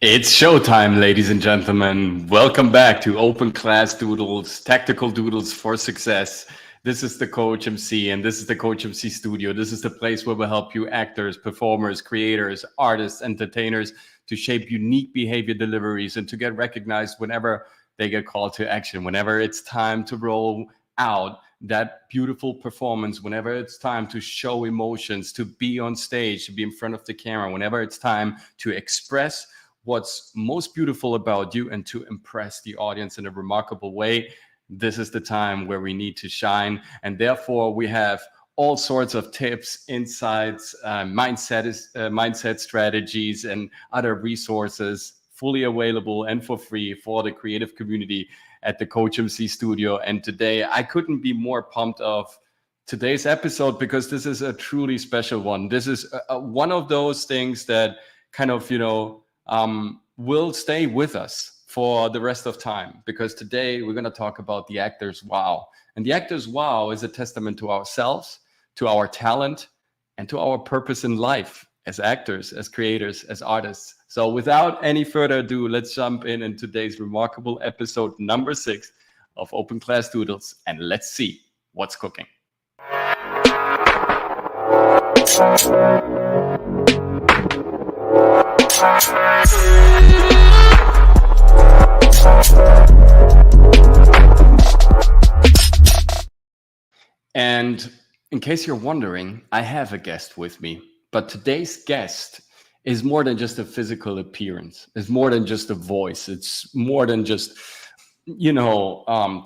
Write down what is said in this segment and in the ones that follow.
It's showtime, ladies and gentlemen. Welcome back to Open Class Doodles, Tactical Doodles for Success. This is the Coach MC, and this is the Coach MC studio. This is the place where we help you actors, performers, creators, artists, entertainers to shape unique behavior deliveries and to get recognized whenever they get called to action, whenever it's time to roll out that beautiful performance, whenever it's time to show emotions, to be on stage, to be in front of the camera, whenever it's time to express what's most beautiful about you and to impress the audience in a remarkable way. This is the time where we need to shine. And therefore, we have all sorts of tips, insights, mindset strategies, and other resources fully available and for free for the creative community at the Coach MC studio. And today, I couldn't be more pumped of today's episode because this is a truly special one. This is one of those things that kind of, will stay with us for the rest of time, because today we're going to talk about the actor's wow. And the actor's wow is a testament to ourselves, to our talent, and to our purpose in life as actors, as creators, as artists. So without any further ado, let's jump in today's remarkable episode number 6 of Open Class Doodles, and let's see what's cooking. And in case you're wondering, I have a guest with me, but today's guest is more than just a physical appearance. It's more than just a voice. It's more than just,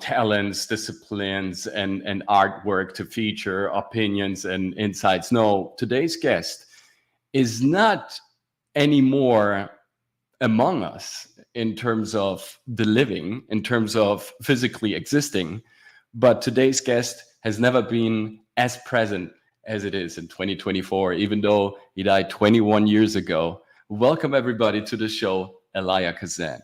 talents, disciplines, and artwork to feature opinions and insights. No, today's guest is not anymore among us in terms of the living, in terms of physically existing, but today's guest has never been as present as it is in 2024, even though he died 21 years ago. Welcome everybody to the show, Elia Kazan.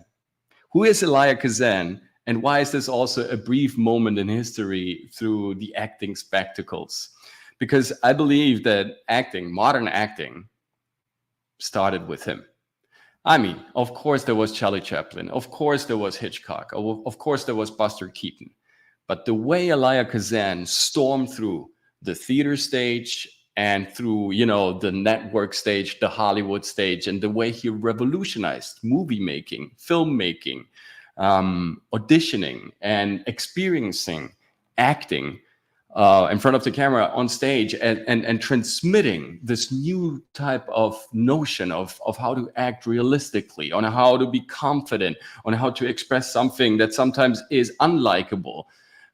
Who is Elia Kazan, and why is this also a brief moment in history through the acting spectacles? Because I believe that acting, modern acting, started with him. I mean, of course there was Charlie Chaplin, of course there was Hitchcock, of course there was Buster Keaton. But the way Elia Kazan stormed through the theater stage and through, the network stage, the Hollywood stage, and the way he revolutionized movie making, filmmaking, auditioning, and experiencing acting in front of the camera on stage and transmitting this new type of notion of how to act realistically, on how to be confident, on how to express something that sometimes is unlikable.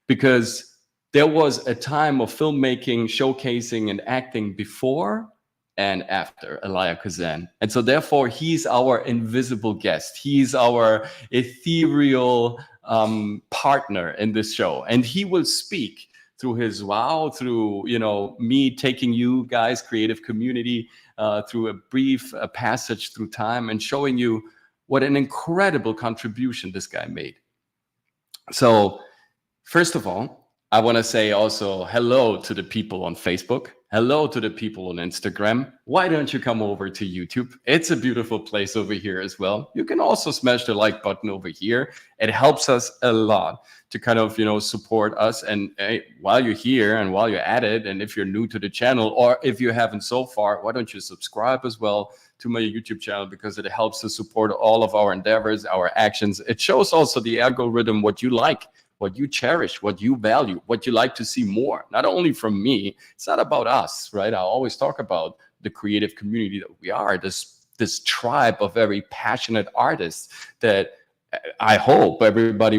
Because there was a time of filmmaking, showcasing, and acting before and after Elia Kazan. And so therefore, he's our invisible guest. He's our ethereal partner in this show. And he will speak through his wow, through, me taking you guys, creative community, through a brief passage through time and showing you what an incredible contribution this guy made. So, first of all, I want to say also hello to the people on Facebook. Hello to the people on Instagram. Why don't you come over to YouTube? It's a beautiful place over here as well. You can also smash the like button over here. It helps us a lot to kind of, support us. And while you're here and while you're at it, and if you're new to the channel, or if you haven't so far, why don't you subscribe as well to my YouTube channel, because it helps to support all of our endeavors, our actions. It shows also the algorithm what you like, what you cherish, what you value, what you like to see more. Not only from me, it's not about us, right? I always talk about the creative community that we are, this tribe of very passionate artists that I hope everybody,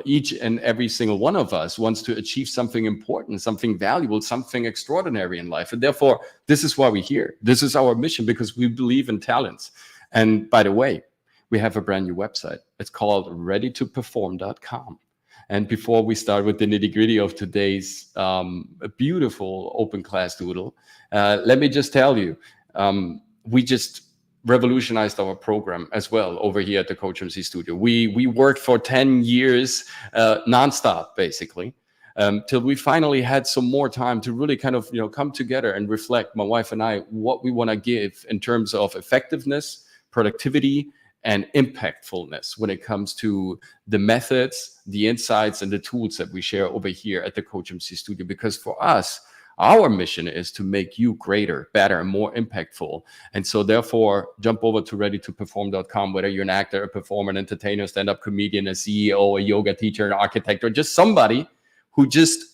each and every single one of us wants to achieve something important, something valuable, something extraordinary in life. And therefore, this is why we're here. This is our mission, because we believe in talents. And by the way, we have a brand new website. It's called readytoperform.com. And before we start with the nitty-gritty of today's beautiful open class doodle, let me just tell you, we just revolutionized our program as well over here at the COACHMC studio. We worked for 10 years nonstop, basically, till we finally had some more time to really kind of come together and reflect, my wife and I, what we want to give in terms of effectiveness, productivity, and impactfulness when it comes to the methods, the insights, and the tools that we share over here at the COACHMC studio. Because for us, our mission is to make you greater, better, and more impactful. And so therefore, jump over to readytoperform.com, whether you're an actor, a performer, an entertainer, stand-up comedian, a CEO, a yoga teacher, an architect, or just somebody who just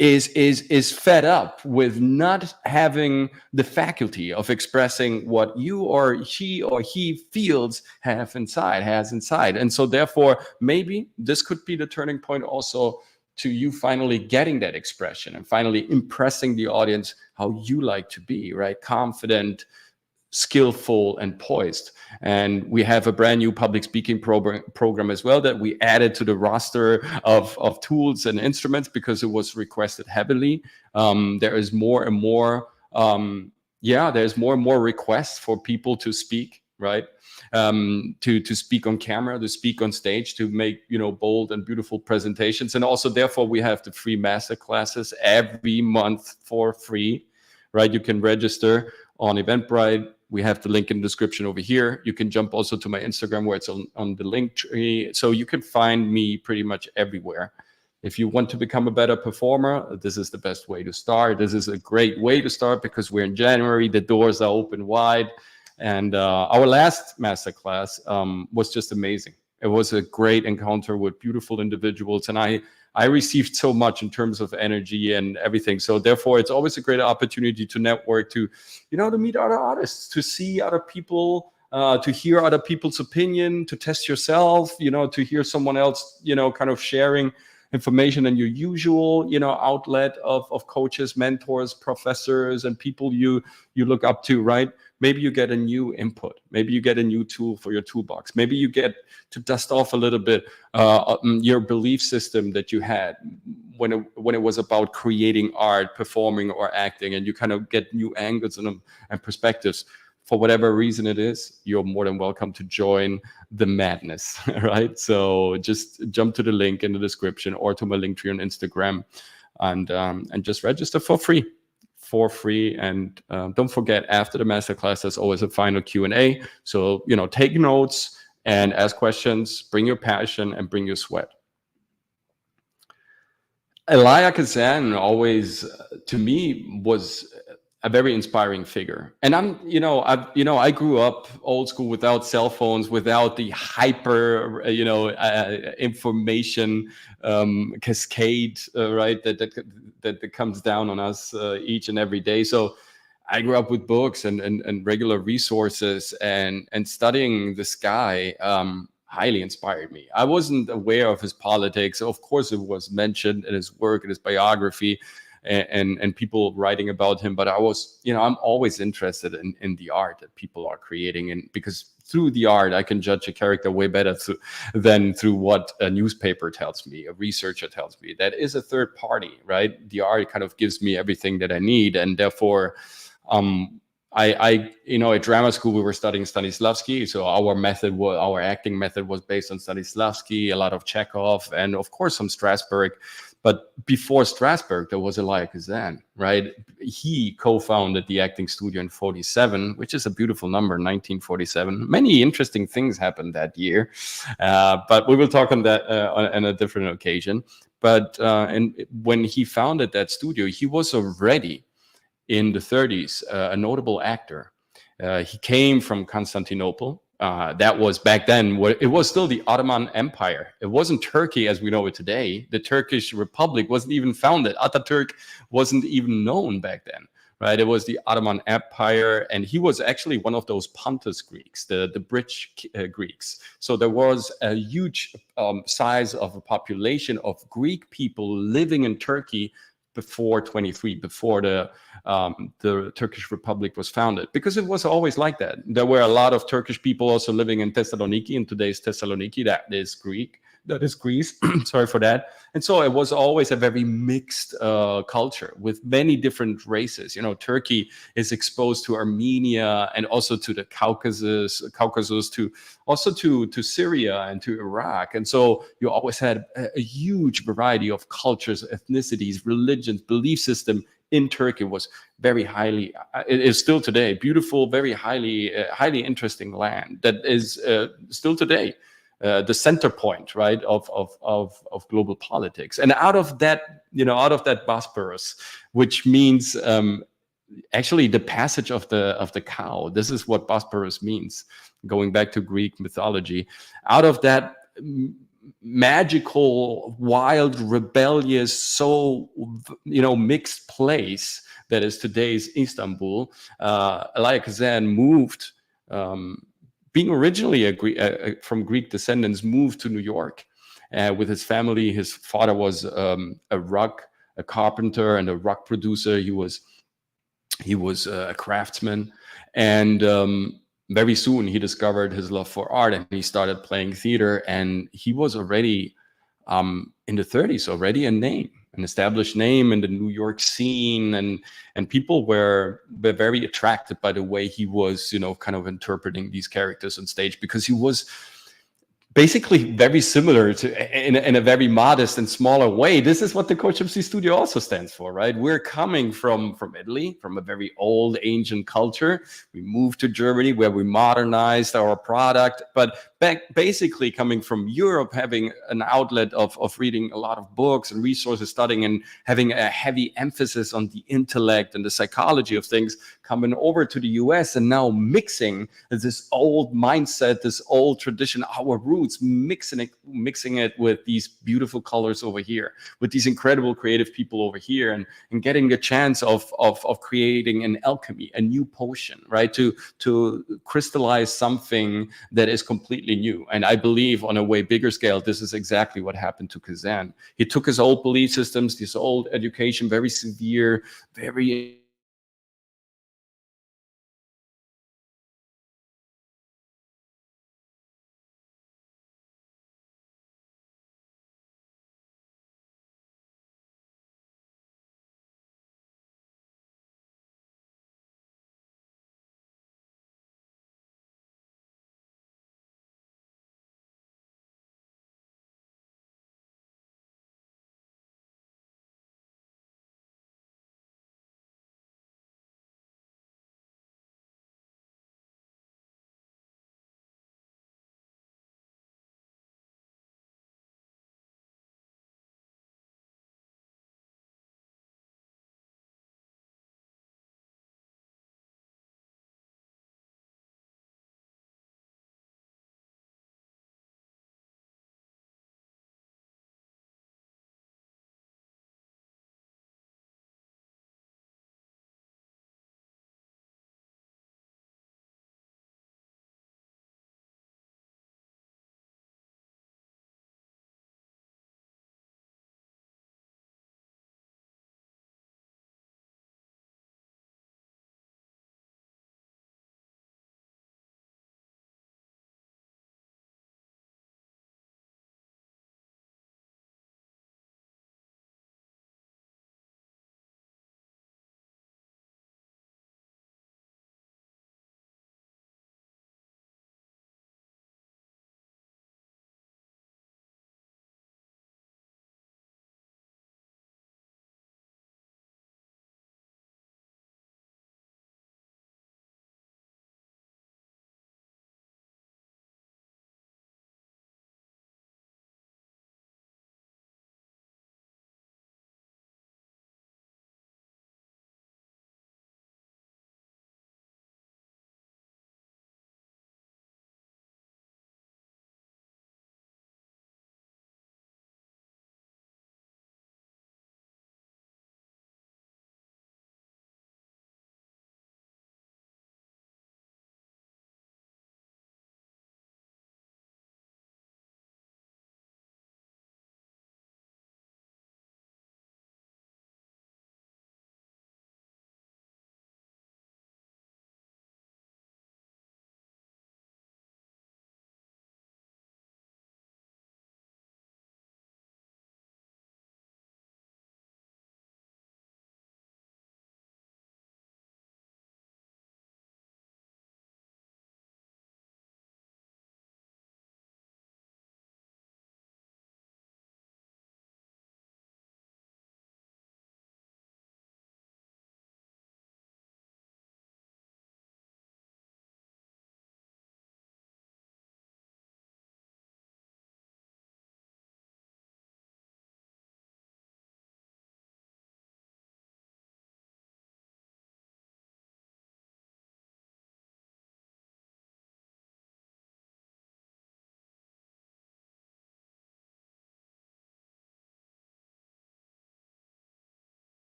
is fed up with not having the faculty of expressing what you or she or he feels has inside. And so therefore, maybe this could be the turning point also to you finally getting that expression and finally impressing the audience how you like to be, right? Confident, skillful, and poised. And we have a brand new public speaking program as well that we added to the roster of tools and instruments because it was requested heavily. There is more and more, there's more and more requests for people to speak, right? To speak on camera, to speak on stage, to make, bold and beautiful presentations. And also, therefore, we have the free masterclasses every month for free, right? You can register on Eventbrite. We have the link in the description over here. You can jump also to my Instagram where it's on the link tree. So you can find me pretty much everywhere. If you want to become a better performer, this is the best way to start. This is a great way to start because we're in January. The doors are open wide. And our last masterclass was just amazing. It was a great encounter with beautiful individuals. And I received so much in terms of energy and everything. So therefore, it's always a great opportunity to network, to meet other artists, to see other people, to hear other people's opinion, to test yourself, to hear someone else, kind of sharing information in your usual, outlet of coaches, mentors, professors, and people you look up to, right? Maybe you get a new input. Maybe you get a new tool for your toolbox. Maybe you get to dust off a little bit your belief system that you had when it was about creating art, performing, or acting, and you kind of get new angles and perspectives. For whatever reason it is, you're more than welcome to join the madness, right? So just jump to the link in the description or to my link tree on Instagram and just register for free. And don't forget, after the masterclass, there's always a final Q&A. So, take notes and ask questions, bring your passion and bring your sweat. Elia Kazan always, to me, was a very inspiring figure. And I grew up old school without cell phones, without the hyper, information cascade, right? That comes down on us each and every day. So I grew up with books and regular resources, and studying this guy highly inspired me. I wasn't aware of his politics. Of course, it was mentioned in his work, in his biography, and people writing about him. But I was, I'm always interested in the art that people are creating. And because through the art, I can judge a character way better than through what a newspaper tells me, a researcher tells me. That is a third party, right? The art kind of gives me everything that I need. And therefore, at drama school, we were studying Stanislavski. So our acting method was based on Stanislavski, a lot of Chekhov, and of course some Strasberg. But before Strasberg, there was Elia Kazan, right? He co-founded the acting studio in 47, which is a beautiful number, 1947. Many interesting things happened that year, but we will talk on that on a different occasion. But and when he founded that studio, he was already in the 30s a notable actor. He came from Constantinople. That was back then, it was still the Ottoman Empire. It wasn't Turkey as we know it today. The Turkish Republic wasn't even founded. Ataturk wasn't even known back then, right? It was the Ottoman Empire, and he was actually one of those Pontus Greeks, the bridge Greeks. So there was a huge size of a population of Greek people living in Turkey before 23, before the Turkish Republic was founded, because it was always like that. There were a lot of Turkish people also living in Thessaloniki, in today's Thessaloniki, that is Greece. Sorry for that. And so it was always a very mixed culture with many different races. Turkey is exposed to Armenia and also to the Caucasus, to also to Syria and to Iraq. And so you always had a huge variety of cultures, ethnicities, religions, belief system in Turkey was very highly, it is still today, beautiful, very highly interesting land that is still today the center point, right, of global politics. And out of that, out of that Bosporus, which means actually the passage of the cow. This is what Bosporus means, going back to Greek mythology. Out of that magical, wild, rebellious, so mixed place that is today's Istanbul, Elia Kazan moved, being originally from Greek descendants, moved to New York with his family. His father was a carpenter and a rug producer. He was a craftsman, and very soon he discovered his love for art, and he started playing theater. And he was already in the 30s, already an established name in the New York scene, and people were very attracted by the way he was, kind of interpreting these characters on stage, because he was basically very similar to, in a very modest and smaller way. This is what the COACHMC studio also stands for, right? We're coming from Italy, from a very old, ancient culture. We moved to Germany, where we modernized our product, but basically coming from Europe, having an outlet of reading a lot of books and resources, studying, and having a heavy emphasis on the intellect and the psychology of things, coming over to the US and now mixing this old mindset, this old tradition, our roots, mixing it with these beautiful colors over here, with these incredible creative people over here, and getting the chance of creating an alchemy, a new potion, right? To crystallize something that is completely new. And I believe on a way bigger scale, this is exactly what happened to Kazan. He took his old belief systems, this old education, very severe, very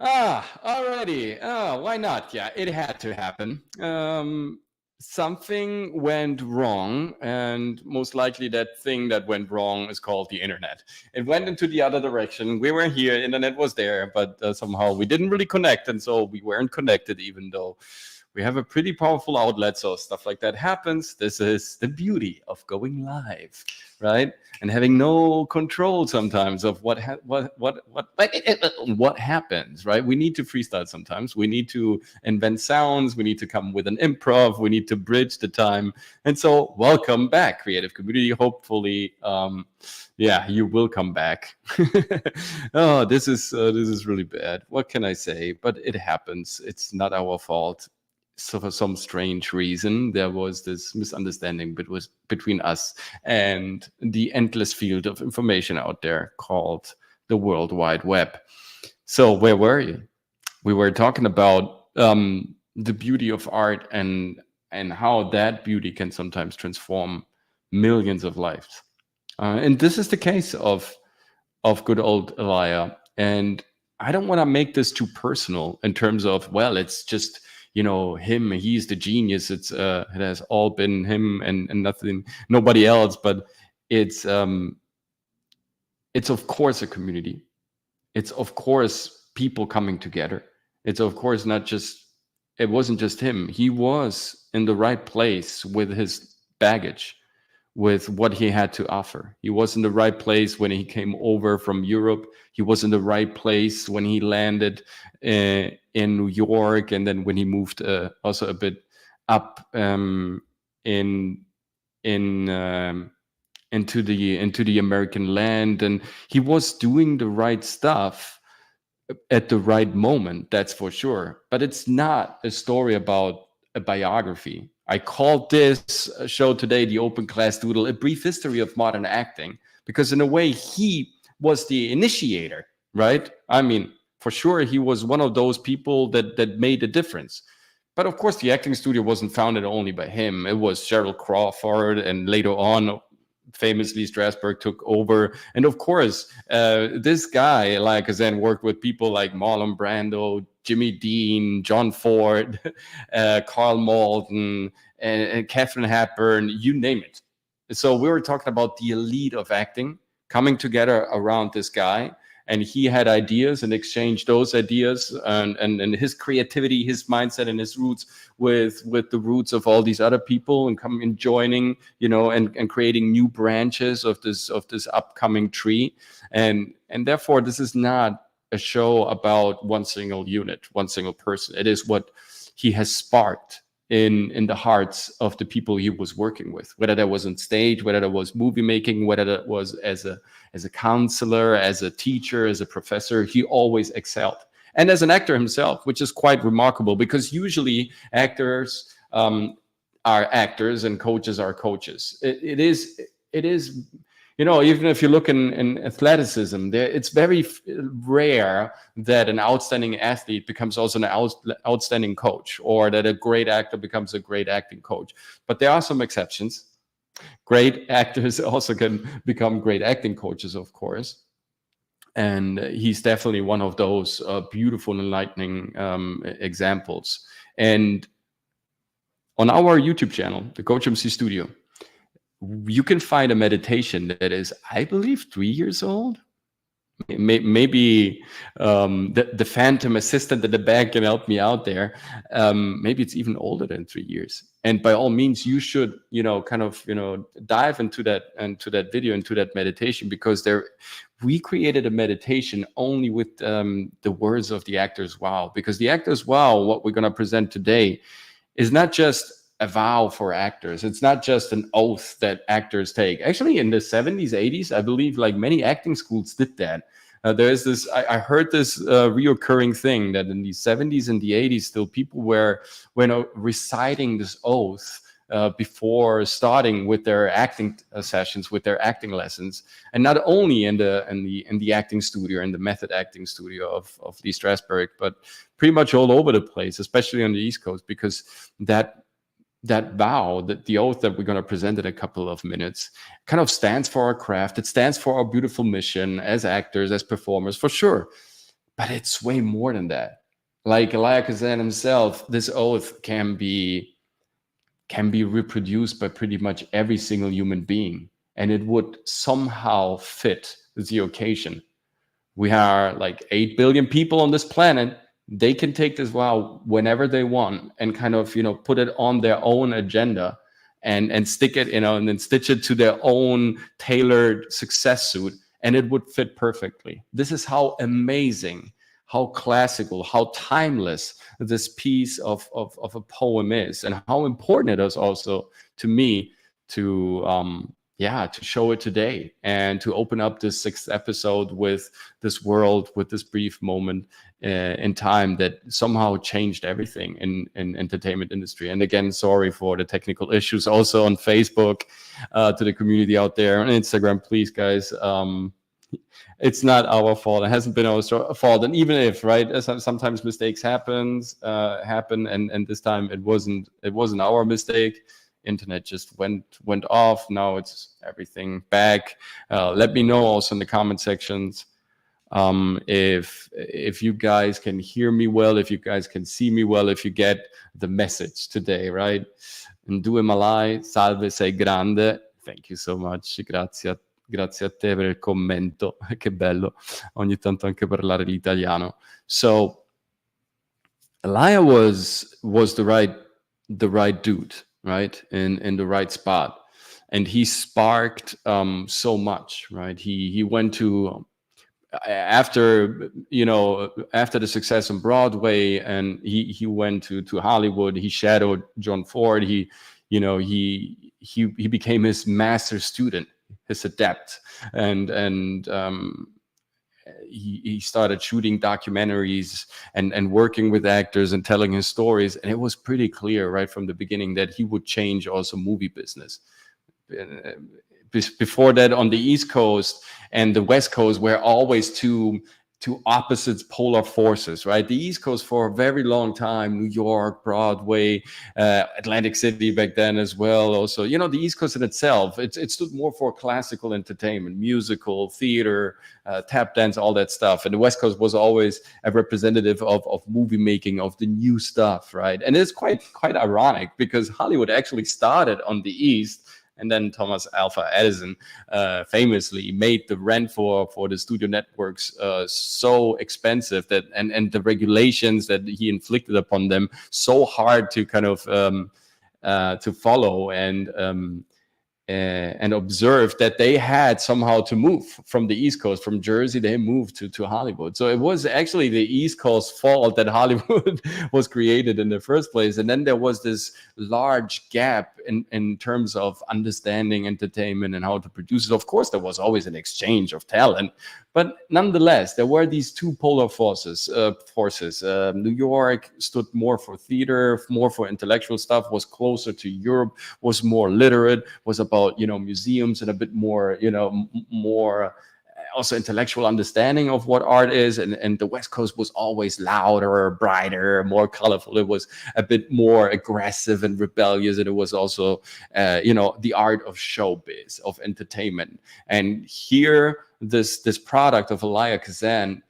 Already. Why not? Yeah, it had to happen. Something went wrong, and most likely that thing that went wrong is called the internet. It went into the other direction. We were here, internet was there, but somehow we didn't really connect, and so we weren't connected, even though we have a pretty powerful outlet. So stuff like that happens. This is the beauty of going live, right? And having no control sometimes of what happens, right? We need to freestyle sometimes. We need to invent sounds. We need to come with an improv. We need to bridge the time. And so, welcome back, creative community. Hopefully, yeah, you will come back. Oh, this is really bad. What can I say? But it happens. It's not our fault. So for some strange reason, there was this misunderstanding between us and the endless field of information out there called the World Wide Web. So where were you? We were talking about the beauty of art and how that beauty can sometimes transform millions of lives. And this is the case of good old Elia. And I don't want to make this too personal in terms of, well, it's just, him, he's the genius. It has all been him and nobody else. But it's of course a community. It's of course people coming together. It's of course it wasn't just him. He was in the right place with his baggage, with what he had to offer. He was in the right place when he came over from Europe. He was in the right place when he landed in New York, and then when he moved also a bit up into the American land, and he was doing the right stuff at the right moment. That's for sure. But it's not a story about a biography. I called this show today, the Open Class Doodle, a brief history of modern acting, because in a way he was the initiator, right? I mean, for sure, he was one of those people that made a difference. But of course, the acting studio wasn't founded only by him. It was Cheryl Crawford, and later on, famously, Strasberg took over. And of course, this guy, like Kazan, worked with people like Marlon Brando, Jimmy Dean, John Ford, Carl Malden, and Katharine Hepburn, you name it. So we were talking about the elite of acting coming together around this guy. And he had ideas and exchanged those ideas and his creativity, his mindset, and his roots with the roots of all these other people, and joining, and creating new branches of this upcoming tree. And therefore, this is not a show about one single unit, one single person. It is what he has sparked in the hearts of the people he was working with, whether that was on stage, whether that was movie making, whether that was as a counselor, as a teacher, as a professor. He always excelled. And as an actor himself, which is quite remarkable, because usually actors are actors and coaches are coaches. It is even if you look in athleticism, it's very rare that an outstanding athlete becomes also an outstanding coach, or that a great actor becomes a great acting coach. But there are some exceptions. Great actors also can become great acting coaches, of course. And he's definitely one of those beautiful, enlightening examples. And on our YouTube channel, the COACHMC Studio, you can find a meditation that is, I believe, 3 years old. Maybe the phantom assistant at the back can help me out there. Maybe it's even older than 3 years. And by all means, you should, dive into that video, into that meditation, because we created a meditation only with the words of the actors' wow. Because the actors' wow, what we're going to present today, is not just a vow for actors. It's not just an oath that actors take. Actually, in the 70s, 80s, I believe, like, many acting schools did that. There's this, I heard this reoccurring thing that in the 70s and the 80s, still people were reciting this oath before starting with their acting sessions, with their acting lessons, and not only in the acting studio, in the method acting studio of Lee Strasberg, but pretty much all over the place, especially on the East Coast, because that vow, that the oath that we're going to present in a couple of minutes, kind of stands for our craft. It stands for our beautiful mission as actors, as performers, for sure. but it's way more than that. Like Elia Kazan himself, this oath can be reproduced by pretty much every single human being, and it would somehow fit the occasion. We are like 8 billion people on this planet. They can take this vow whenever they want and kind of, put it on their own agenda and stick it, and then stitch it to their own tailored success suit, and it would fit perfectly. This is how amazing, how classical, how timeless this piece of a poem is, and how important it is also to me to to show it today and to open up this 6th episode with this world, with this brief moment in time that somehow changed everything in entertainment industry. And again, sorry for the technical issues also on Facebook, to the community out there on Instagram, please guys, it's not our fault. It hasn't been our fault. And even if, right, sometimes mistakes happen, and this time it wasn't our mistake. Internet just went off. Now it's everything back. Let me know also in the comment sections if you guys can hear me well, if you guys can see me well, if you get the message today, right? Due Malai, salve, sei grande. Thank you so much. Grazie a te per il commento. Che bello ogni tanto anche parlare l'italiano. So Elia was the right dude, right, in the right spot, and he sparked so much, right? He went to after the success on Broadway, and he went to Hollywood. He shadowed John Ford. He became his master student, his adept, and he started shooting documentaries and working with actors and telling his stories. And it was pretty clear right from the beginning that he would change also movie business. Before that, on the East Coast and the West Coast were always two opposites, polar forces, right? The East Coast for a very long time, New York, Broadway, Atlantic City back then as well. Also, the East Coast in itself, it stood more for classical entertainment, musical, theater, tap dance, all that stuff. And the West Coast was always a representative of movie making, of the new stuff, right? And it's quite ironic because Hollywood actually started on the East. And then Thomas Alva Edison famously made the rent for the studio networks so expensive that and the regulations that he inflicted upon them so hard to kind of to follow and observe that they had somehow to move from the East Coast, from Jersey. They moved to Hollywood. So it was actually the East Coast fault that Hollywood was created in the first place. And then there was this large gap in terms of understanding entertainment and how to produce it. Of course, there was always an exchange of talent, but nonetheless, there were these two polar forces. New York stood more for theater, more for intellectual stuff, was closer to Europe, was more literate, was about museums and a bit more more also intellectual understanding of what art is. And the West Coast was always louder, brighter, more colorful. It was a bit more aggressive and rebellious, and it was also the art of showbiz, of entertainment. And here this product of Elia Kazan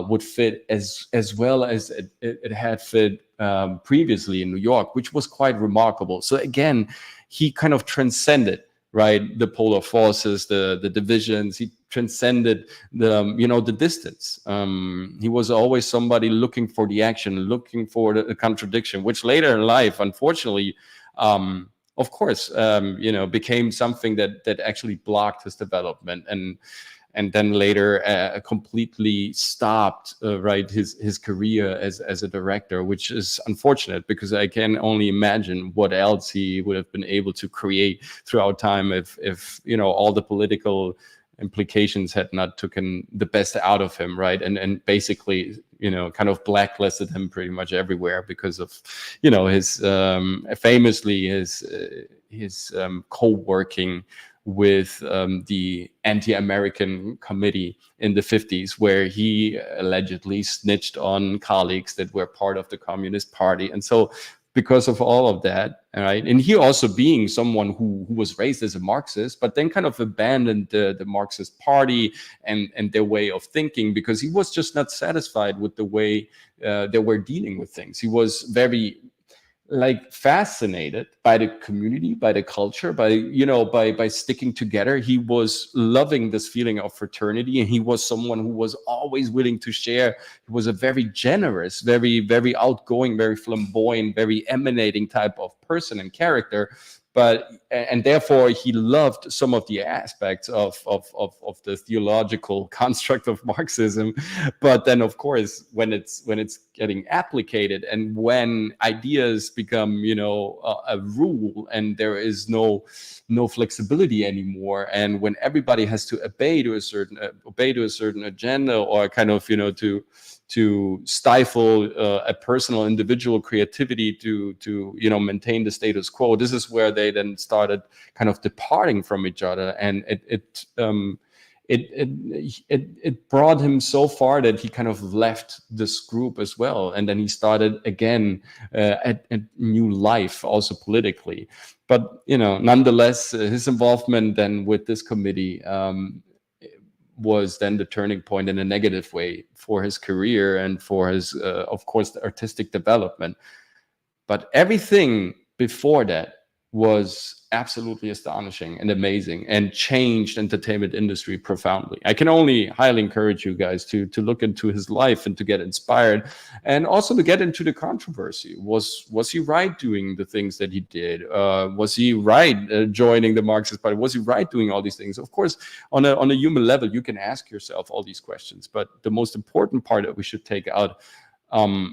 would fit as well as it had fit previously in New York, which was quite remarkable. So again, he kind of transcended, right, the polar forces, the divisions. He transcended the distance. He was always somebody looking for the action, looking for the contradiction, which later in life, unfortunately, of course, became something that actually blocked his development, and then later completely stopped his career as a director, which is unfortunate because I can only imagine what else he would have been able to create throughout time if all the political implications had not taken the best out of him, right? And basically kind of blacklisted him pretty much everywhere because of his famously his co-working with the anti-American committee in the 50s, where he allegedly snitched on colleagues that were part of the Communist Party. And so because of all of that, right? And he also being someone who was raised as a Marxist, but then kind of abandoned the Marxist party and their way of thinking, because he was just not satisfied with the way they were dealing with things. He was very like fascinated by the community, by the culture, by, you know, by sticking together. He was loving this feeling of fraternity, and he was someone who was always willing to share. He was a very generous, very outgoing, very flamboyant, very emanating type of person and character. But and therefore he loved some of the aspects of the theological construct of Marxism. But then, of course, when it's getting applicated, and when ideas become, you know, a rule, and there is no flexibility anymore, and when everybody has to obey to a certain agenda, or kind of, you know, to stifle a personal individual creativity to you know, maintain the status quo. This is where they then started kind of departing from each other, and it brought him so far that he kind of left this group as well, and then he started again a new life, also politically. But, you know, nonetheless, his involvement then with this committee was then the turning point in a negative way for his career and for his, of course, the artistic development. But everything before that was absolutely astonishing and amazing, and changed entertainment industry profoundly. I can only highly encourage you guys to look into his life and to get inspired, and also to get into the controversy. Was he right doing the things that he did? Was he right joining the Marxist Party? Was he right doing all these things? Of course, on a human level, you can ask yourself all these questions, but the most important part that we should take out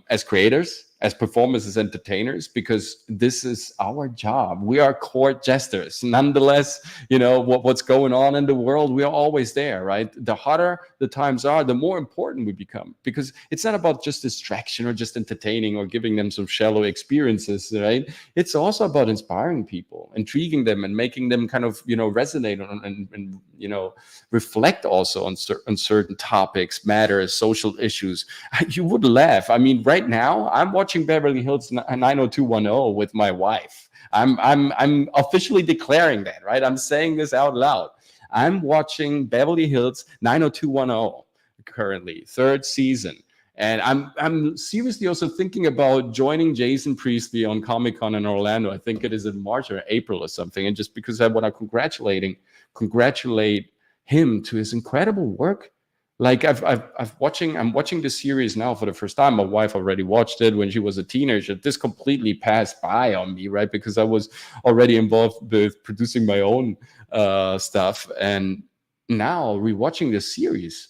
as creators, as performers, as entertainers, because this is our job. We are court jesters. Nonetheless, you know, what's going on in the world, we are always there, right? The hotter the times are, the more important we become, because it's not about just distraction or just entertaining or giving them some shallow experiences, right? It's also about inspiring people, intriguing them, and making them kind of, you know, resonate on, and you know, reflect also on certain topics, matters, social issues. You would laugh. I mean, right now I'm watching Beverly Hills 90210 with my wife. I'm officially declaring that, right? I'm saying this out loud. I'm watching Beverly Hills 90210 currently, 3rd season. And I'm seriously also thinking about joining Jason Priestley on Comic-Con in Orlando. I think it is in March or April or something. And just because I want to congratulate him to his incredible work. Like I'm watching this series now for the first time. My wife already watched it when she was a teenager. This completely passed by on me, right? Because I was already involved with producing my own stuff. And now rewatching this series,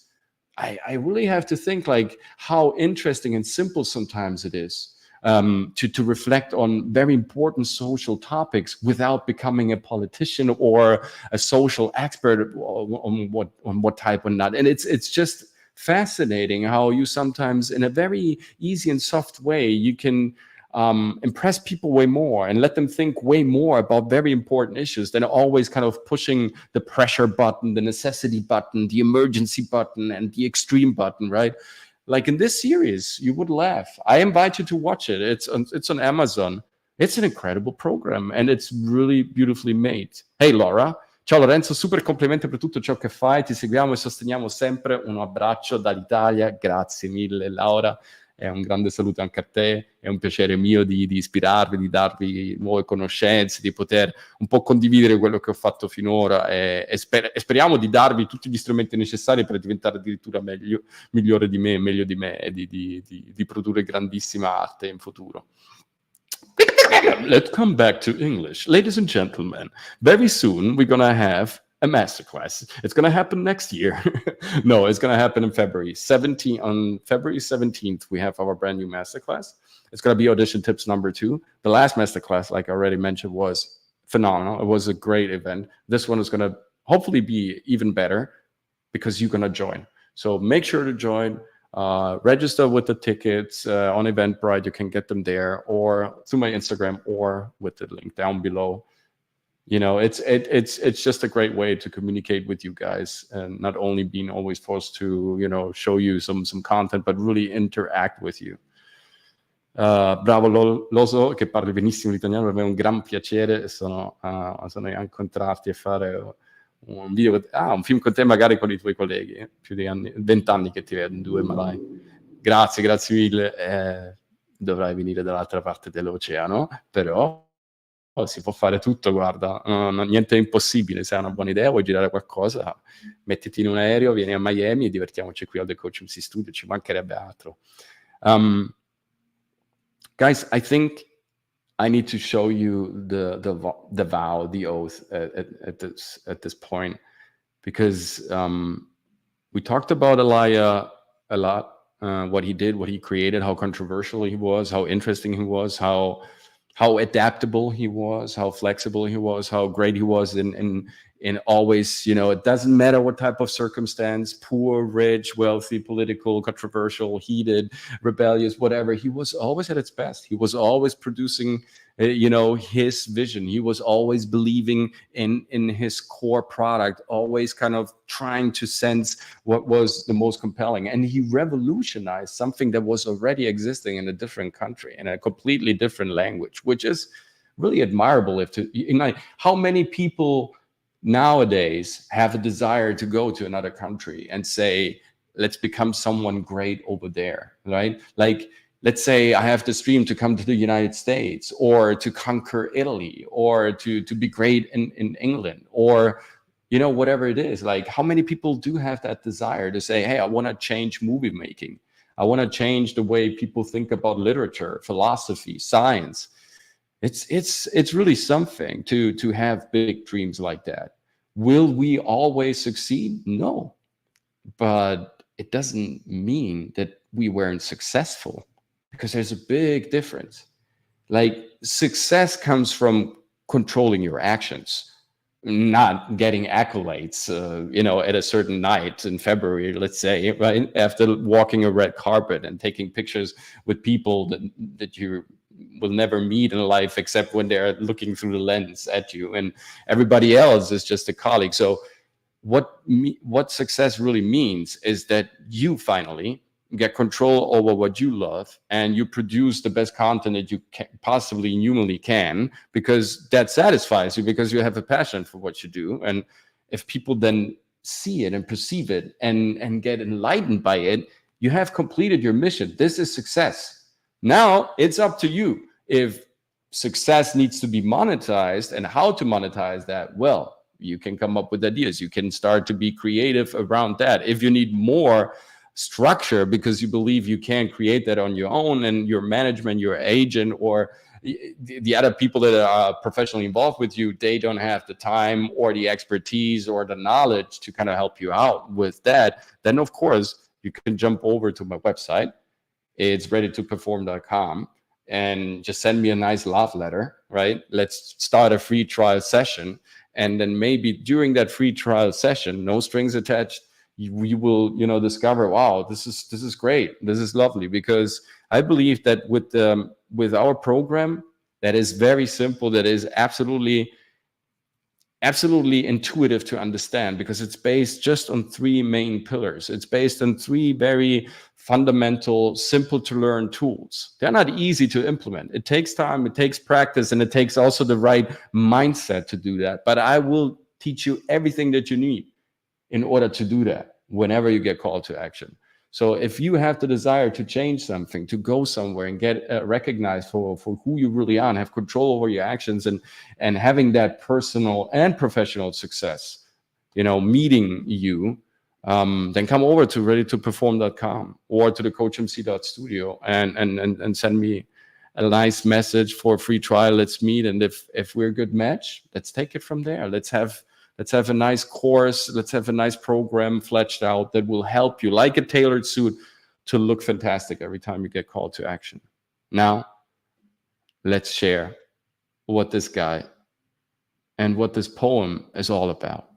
I really have to think like how interesting and simple sometimes it is to reflect on very important social topics without becoming a politician or a social expert on what type or not. And it's just fascinating how you sometimes, in a very easy and soft way, you can impress people way more and let them think way more about very important issues than always kind of pushing the pressure button, the necessity button, the emergency button, and the extreme button, right? Like in this series, you would laugh. I invite you to watch it. It's on Amazon. It's an incredible program, and it's really beautifully made. Hey Laura, ciao Lorenzo, super complimenti per tutto ciò che fai, ti seguiamo e sosteniamo sempre. Un abbraccio dall'Italia, grazie mille Laura. È un grande saluto anche a te, è un piacere mio di ispirarvi, di darvi nuove conoscenze, di poter un po' condividere quello che ho fatto finora e speriamo di darvi tutti gli strumenti necessari per diventare addirittura migliore di me, meglio di me, e di produrre grandissima arte in futuro. Let's come back to English. Ladies and gentlemen, very soon we're gonna have a masterclass. It's going to happen next year. No, it's going to happen in February 17th. On February 17th, we have our brand new masterclass. It's going to be audition tips number 2. The last masterclass, like I already mentioned, was phenomenal. It was a great event. This one is going to hopefully be even better because you're going to join. So make sure to join. Register with the tickets on Eventbrite. You can get them there, or through my Instagram, or with the link down below. You know, it's just a great way to communicate with you guys, and not only being always forced to, you know, show you some content, but really interact with you. Bravo Loso, che parli benissimo l'italiano, per me è un gran piacere, sono a incontrarti e fare un video, un film con te, magari con i tuoi colleghi, più di 20 anni che ti vedo, 2 ma dai. Grazie mille, dovrai venire dall'altra parte dell'oceano, però si può fare tutto, guarda, niente è impossibile. Se hai una buona idea, vuoi girare qualcosa, mettiti in un aereo, vieni a Miami e divertiamoci qui al The COACHMC Studio, ci mancherebbe altro. Guys, I think I need to show you the vow, the oath at this point, because we talked about Elijah a lot, what he did, what he created, how controversial he was, how interesting he was, how adaptable he was, how flexible he was, how great he was in always, it doesn't matter what type of circumstance, poor, rich, wealthy, political, controversial, heated, rebellious, whatever, he was always at its best. He was always producing, his vision. He was always believing in his core product, always kind of trying to sense what was the most compelling. And he revolutionized something that was already existing in a different country, in a completely different language, which is really admirable. How many people nowadays have a desire to go to another country and say, let's become someone great over there, right? Like, let's say I have this dream to come to the United States, or to conquer Italy, or to be great in England, or, whatever it is. Like, how many people do have that desire to say, hey, I want to change movie making. I want to change the way people think about literature, philosophy, science. It's really something to have big dreams like that. Will we always succeed? No, but it doesn't mean that we weren't successful, because there's a big difference. Like, success comes from controlling your actions, not getting accolades, at a certain night in February, let's say, right after walking a red carpet and taking pictures with people that you will never meet in life, except when they're looking through the lens at you, and everybody else is just a colleague. So what success really means is that you finally get control over what you love, and you produce the best content that you possibly humanly can, because that satisfies you, because you have a passion for what you do. And if people then see it and perceive it and get enlightened by it, you have completed your mission. This is success. Now it's up to you. If success needs to be monetized and how to monetize that, well, you can come up with ideas. You can start to be creative around that. If you need more structure because you believe you can create that on your own, and your management, your agent, or the other people that are professionally involved with you, they don't have the time or the expertise or the knowledge to kind of help you out with that, then of course you can jump over to my website. It's readytoperform.com, and just send me a nice love letter, right? Let's start a free trial session. And then maybe during that free trial session, no strings attached, you will, discover, wow, this is great. This is lovely. Because I believe that with our program, that is very simple, that is absolutely intuitive to understand, because it's based just on 3 main pillars. It's based on 3 very fundamental, simple to learn tools. They're not easy to implement. It takes time, it takes practice, and it takes also the right mindset to do that. But I will teach you everything that you need in order to do that whenever you get called to action. So if you have the desire to change something, to go somewhere and get recognized for who you really are, and have control over your actions, and having that personal and professional success, meeting you, then come over to readytoperform.com or to the COACHMC.studio and send me a nice message for a free trial. Let's meet. And if we're a good match, let's take it from there. Let's have a nice course. Let's have a nice program fleshed out that will help you, like a tailored suit, to look fantastic every time you get called to action. Now, let's share what this guy and what this poem is all about.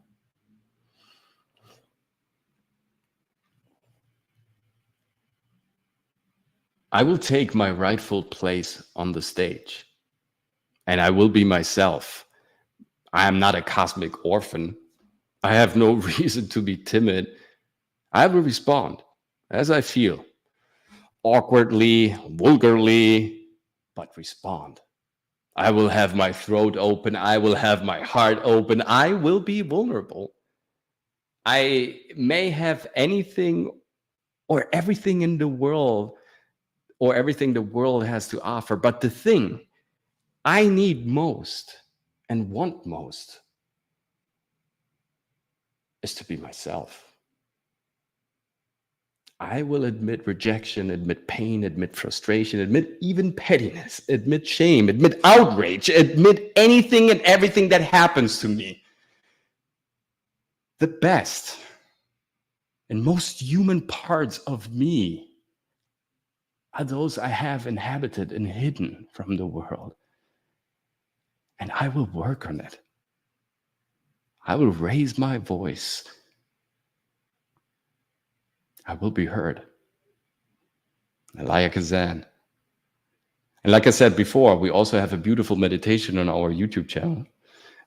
I will take my rightful place on the stage, and I will be myself. I am not a cosmic orphan. I have no reason to be timid. I will respond as I feel. awkwardly, vulgarly, but respond. I will have my throat open. I will have my heart open. I will be vulnerable. I may have anything or everything in the world or everything the world has to offer. But the thing I need most and want most is to be myself. I will admit rejection, admit pain, admit frustration, admit even pettiness, admit shame, admit outrage, admit anything and everything that happens to me. The best and most human parts of me are those I have inhabited and hidden from the world. And I will work on it. I will raise my voice. I will be heard. Elia Kazan. And like I said before, we also have a beautiful meditation on our YouTube channel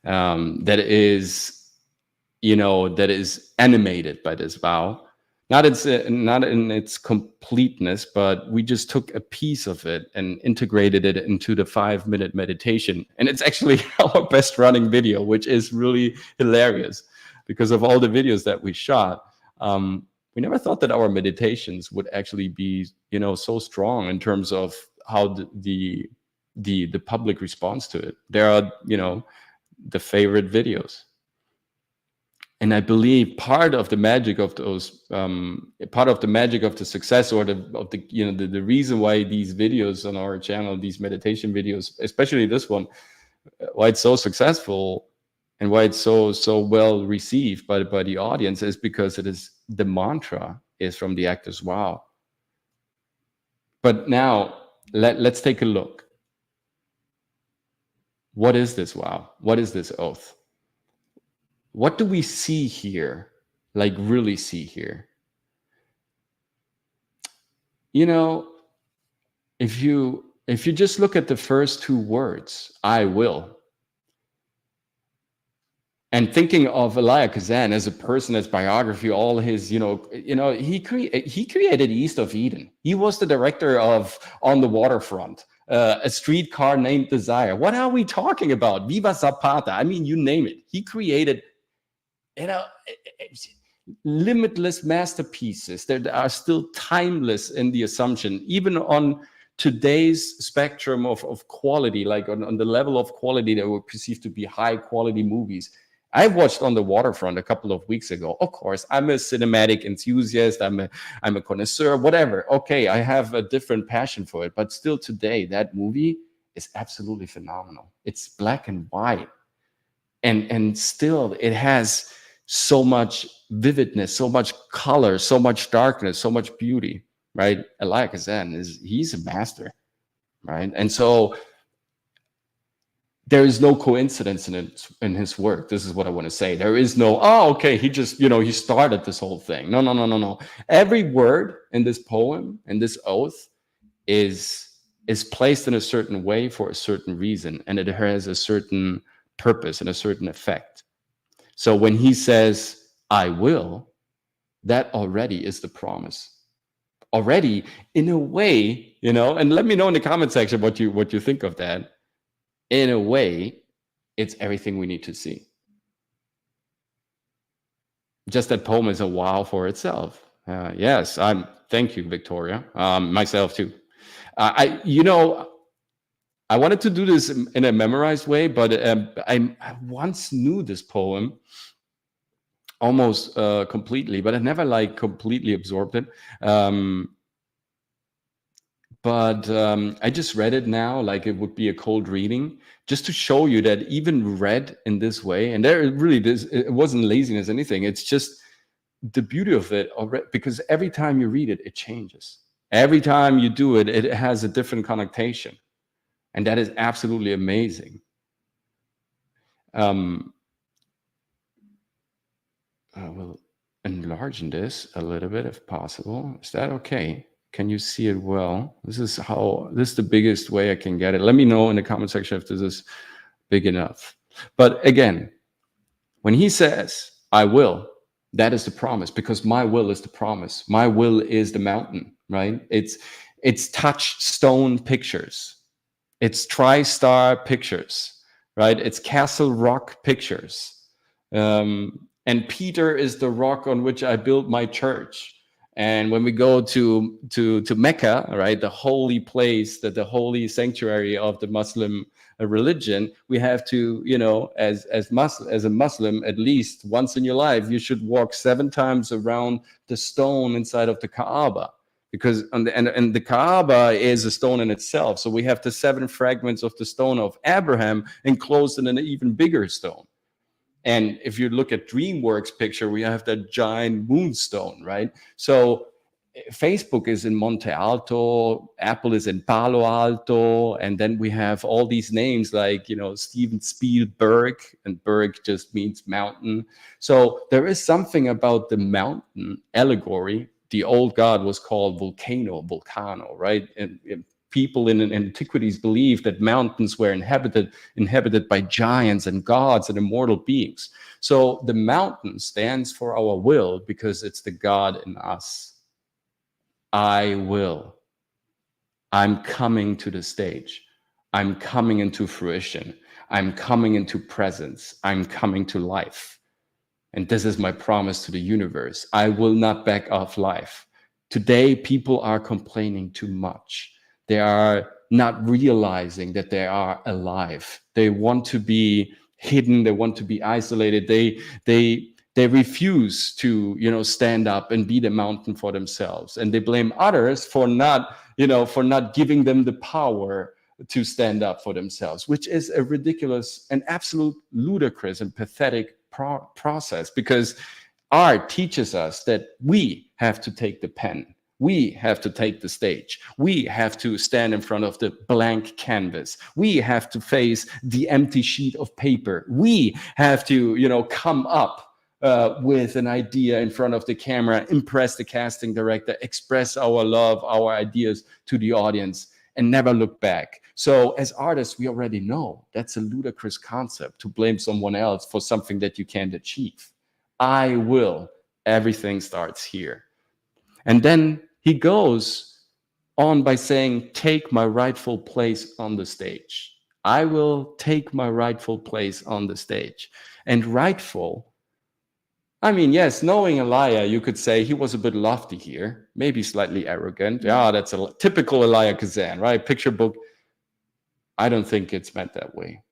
that is animated by this vow. Not in its completeness, but we just took a piece of it and integrated it into the 5-minute meditation. And it's actually our best running video, which is really hilarious because of all the videos that we shot. We never thought that our meditations would actually be, so strong in terms of how the public responds to it. There are, the favorite videos. And I believe part of the magic of those, part of the magic of the success or the reason why these videos on our channel, these meditation videos, especially this one, why it's so successful and why it's so well received by the audience is because the mantra is from the actor's vow. But now let's take a look. What is this vow? What is this oath? What do we see here? Like really see here? If you just look at the first 2 words, I will, and thinking of Elia Kazan as a person, as biography, all his, he created East of Eden. He was the director of On the Waterfront, a streetcar named Desire. What are we talking about? Viva Zapata. I mean, you name it. He created, limitless masterpieces that are still timeless in the assumption, even on today's spectrum of quality, like on the level of quality that we perceive to be high quality movies. I watched On the Waterfront a couple of weeks ago. Of course, I'm a cinematic enthusiast. I'm a connoisseur, whatever. Okay, I have a different passion for it. But still today, that movie is absolutely phenomenal. It's black and white. And still, it has so much vividness, so much color, so much darkness, so much beauty, right? Elia Kazan, he's a master, right? And so there is no coincidence in his work. This is what I want to say. There is no, okay, he just, he started this whole thing. No. Every word in this poem and this oath is placed in a certain way for a certain reason, and it has a certain purpose and a certain effect. So when he says, I will, that already is the promise. Already, in a way, and let me know in the comment section what you think of that. In a way, it's everything we need to see. Just that poem is a wow for itself. Yes, thank you, Victoria. Myself too. I wanted to do this in a memorized way, but I once knew this poem almost completely, but I never completely absorbed it. But I just read it now like it would be a cold reading, just to show you that even read in this way, and there really it wasn't laziness or anything. It's just the beauty of it, because every time you read it, it changes. Every time you do it, it has a different connotation. And that is absolutely amazing. I will enlarge this a little bit if possible. Is that okay? Can you see it well? This is the biggest way I can get it. Let me know in the comment section if this is big enough. But again, when he says, I will, that is the promise, because my will is the promise. My will is the mountain. right? It's touchstone pictures. It's TriStar pictures, right? It's Castle Rock pictures. And Peter is the rock on which I built my church. And when we go to Mecca, right, the holy place, the holy sanctuary of the Muslim religion, we have to, you know, as a Muslim, at least once in your life, you should walk 7 times around the stone inside of the Kaaba. Because and the Kaaba is a stone in itself. So we have the 7 fragments of the stone of Abraham enclosed in an even bigger stone. And if you look at DreamWorks picture, we have that giant moonstone, right? So Facebook is in Monte Alto, Apple is in Palo Alto, and then we have all these names like, you know, Steven Spielberg, and Berg just means mountain. So there is something about the mountain allegory. The old god was called Volcano, right? And people in antiquities believed that mountains were inhabited by giants and gods and immortal beings. So the mountain stands for our will because it's the God in us. I will. I'm coming to the stage. I'm coming into fruition. I'm coming into presence. I'm coming to life. And this is my promise to the universe. I will not back off life. Today, people are complaining too much. They are not realizing that they are alive. They want to be hidden. They want to be isolated. They refuse to, you know, stand up and be the mountain for themselves. And they blame others for not, you know, for not giving them the power to stand up for themselves, which is a ridiculous and absolute ludicrous and pathetic process, because art teaches us that we have to take the pen. We have to take the stage. We have to stand in front of the blank canvas. We have to face the empty sheet of paper. We have to, you know, come up with an idea in front of the camera, impress the casting director, express our love, our ideas to the audience, and never look back. So as artists, we already know that's a ludicrous concept, to blame someone else for something that you can't achieve. I will. Everything starts here. And then he goes on by saying, take my rightful place on the stage. I will take my rightful place on the stage. And rightful, I mean, yes, knowing Elijah, you could say he was a bit lofty here, maybe slightly arrogant. Yeah, that's a typical Elijah Kazan, right? Picture book. I don't think it's meant that way.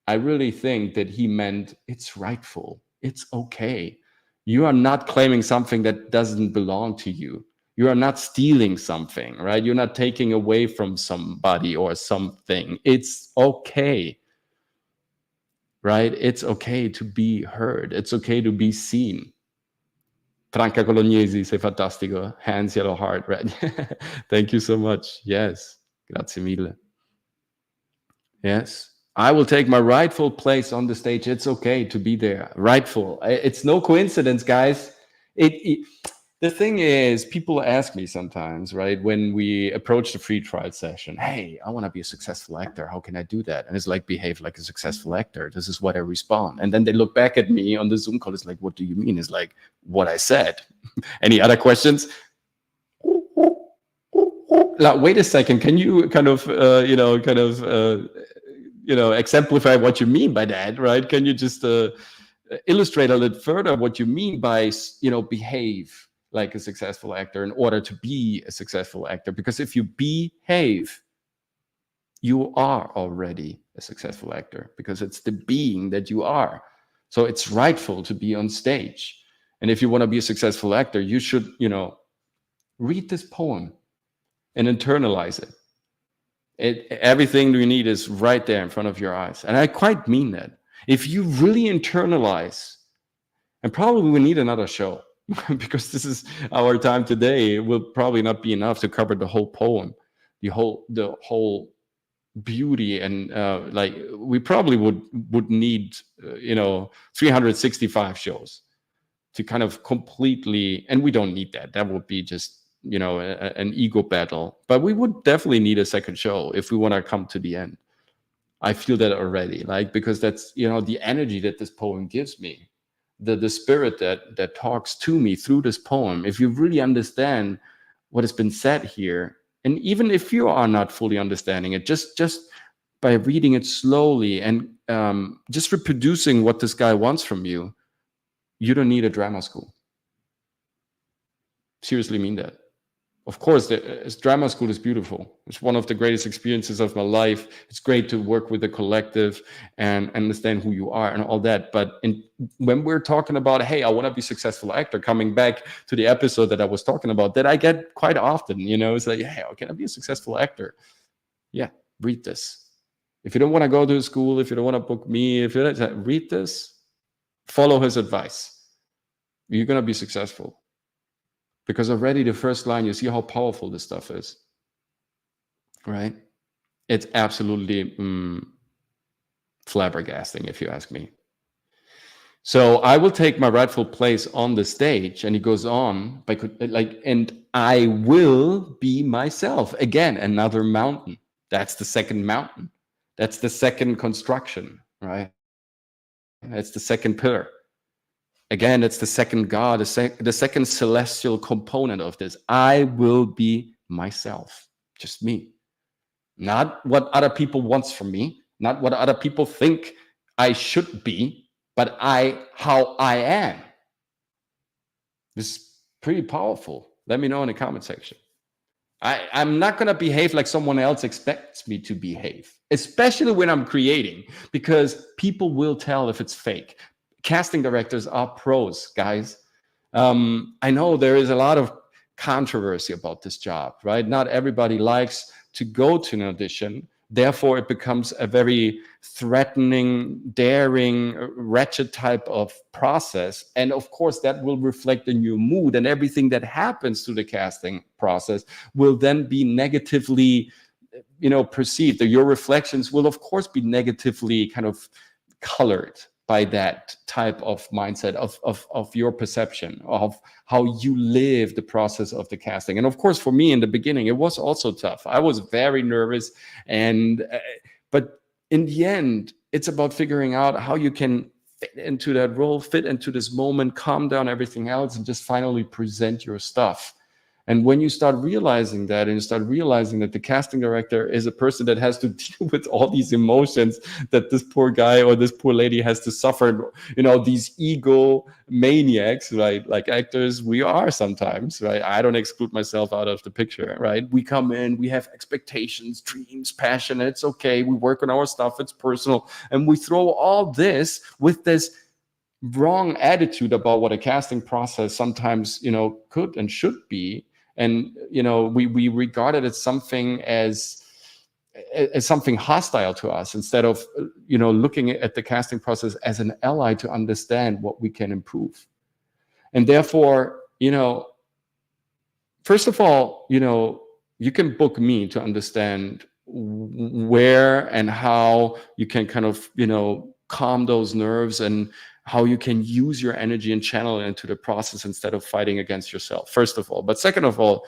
I really think that he meant it's rightful. It's okay. You are not claiming something that doesn't belong to you. You are not stealing something, right? You're not taking away from somebody or something. It's okay, right? It's okay to be heard. It's okay to be seen. Franca Colognesi, sei fantastico. Hands, yellow heart, red. Thank you so much. Yes, grazie mille. Yes, I will take my rightful place on the stage. It's okay to be there. Rightful. It's no coincidence, guys. The thing is, people ask me sometimes, right, when we approach the free trial session, hey, I want to be a successful actor. How can I do that? And it's like, behave like a successful actor. This is what I respond. And then they look back at me on the Zoom call. It's like, what do you mean? It's like, what I said. Any other questions? Now, wait a second. Can you kind of, exemplify what you mean by that, right? Can you just illustrate a little further what you mean by, behave like a successful actor in order to be a successful actor? Because if you behave, you are already a successful actor, because it's the being that you are. So it's rightful to be on stage. And if you want to be a successful actor, you should, read this poem and internalize it. Everything you need is right there in front of your eyes. And I quite mean that. If you really internalize, and probably we need another show, because this is our time today, it will probably not be enough to cover the whole poem, the whole beauty, and we probably would need 365 shows to kind of completely, and we don't need that. That would be just an ego battle. But we would definitely need a second show if we want to come to the end. I feel that already, because that's the energy that this poem gives me, the spirit that talks to me through this poem. If you really understand what has been said here. And even if you are not fully understanding it, just by reading it slowly and just reproducing what this guy wants from you, you don't need a drama school. Seriously mean that. Of course, the drama school is beautiful. It's one of the greatest experiences of my life. It's great to work with a collective and understand who you are and all that. But when we're talking about, hey, I want to be a successful actor, coming back to the episode that I was talking about, that I get quite often, you know, it's like, hey, how can I be a successful actor? Yeah, read this. If you don't want to go to school, if you don't want to book me, if you don't, read this, follow his advice. You're going to be successful. Because already the first line, you see how powerful this stuff is, right? It's absolutely flabbergasting, if you ask me. So I will take my rightful place on the stage, and he goes on by like, and I will be myself. Again, another mountain. That's the second mountain. That's the second construction, right? That's the second pillar. Again, it's the second God, the second celestial component of this. I will be myself, just me. Not what other people want from me, not what other people think I should be, but how I am. This is pretty powerful. Let me know in the comment section. I'm not going to behave like someone else expects me to behave, especially when I'm creating, because people will tell if it's fake. Casting directors are pros, guys. I know there is a lot of controversy about this job, right? Not everybody likes to go to an audition. Therefore, it becomes a very threatening, daring, wretched type of process. And of course, that will reflect in your mood, and everything that happens to the casting process will then be negatively, perceived. Your reflections will, of course, be negatively kind of colored by that type of mindset of your perception of how you live the process of the casting. And of course, for me in the beginning, it was also tough. I was very nervous, but in the end, it's about figuring out how you can fit into that role, fit into this moment, calm down everything else, and just finally present your stuff. And when you start realizing that, and you start realizing that the casting director is a person that has to deal with all these emotions that this poor guy or this poor lady has to suffer, these ego maniacs, right? Like actors, we are sometimes, right? I don't exclude myself out of the picture, right? We come in, we have expectations, dreams, passion, and it's okay. We work on our stuff, it's personal. And we throw all this with this wrong attitude about what a casting process sometimes, could and should be. And, we regard it as something something hostile to us, instead of, looking at the casting process as an ally to understand what we can improve. And therefore, first of all, you can book me to understand where and how you can kind of, calm those nerves, and how you can use your energy and channel it into the process instead of fighting against yourself, first of all. But second of all,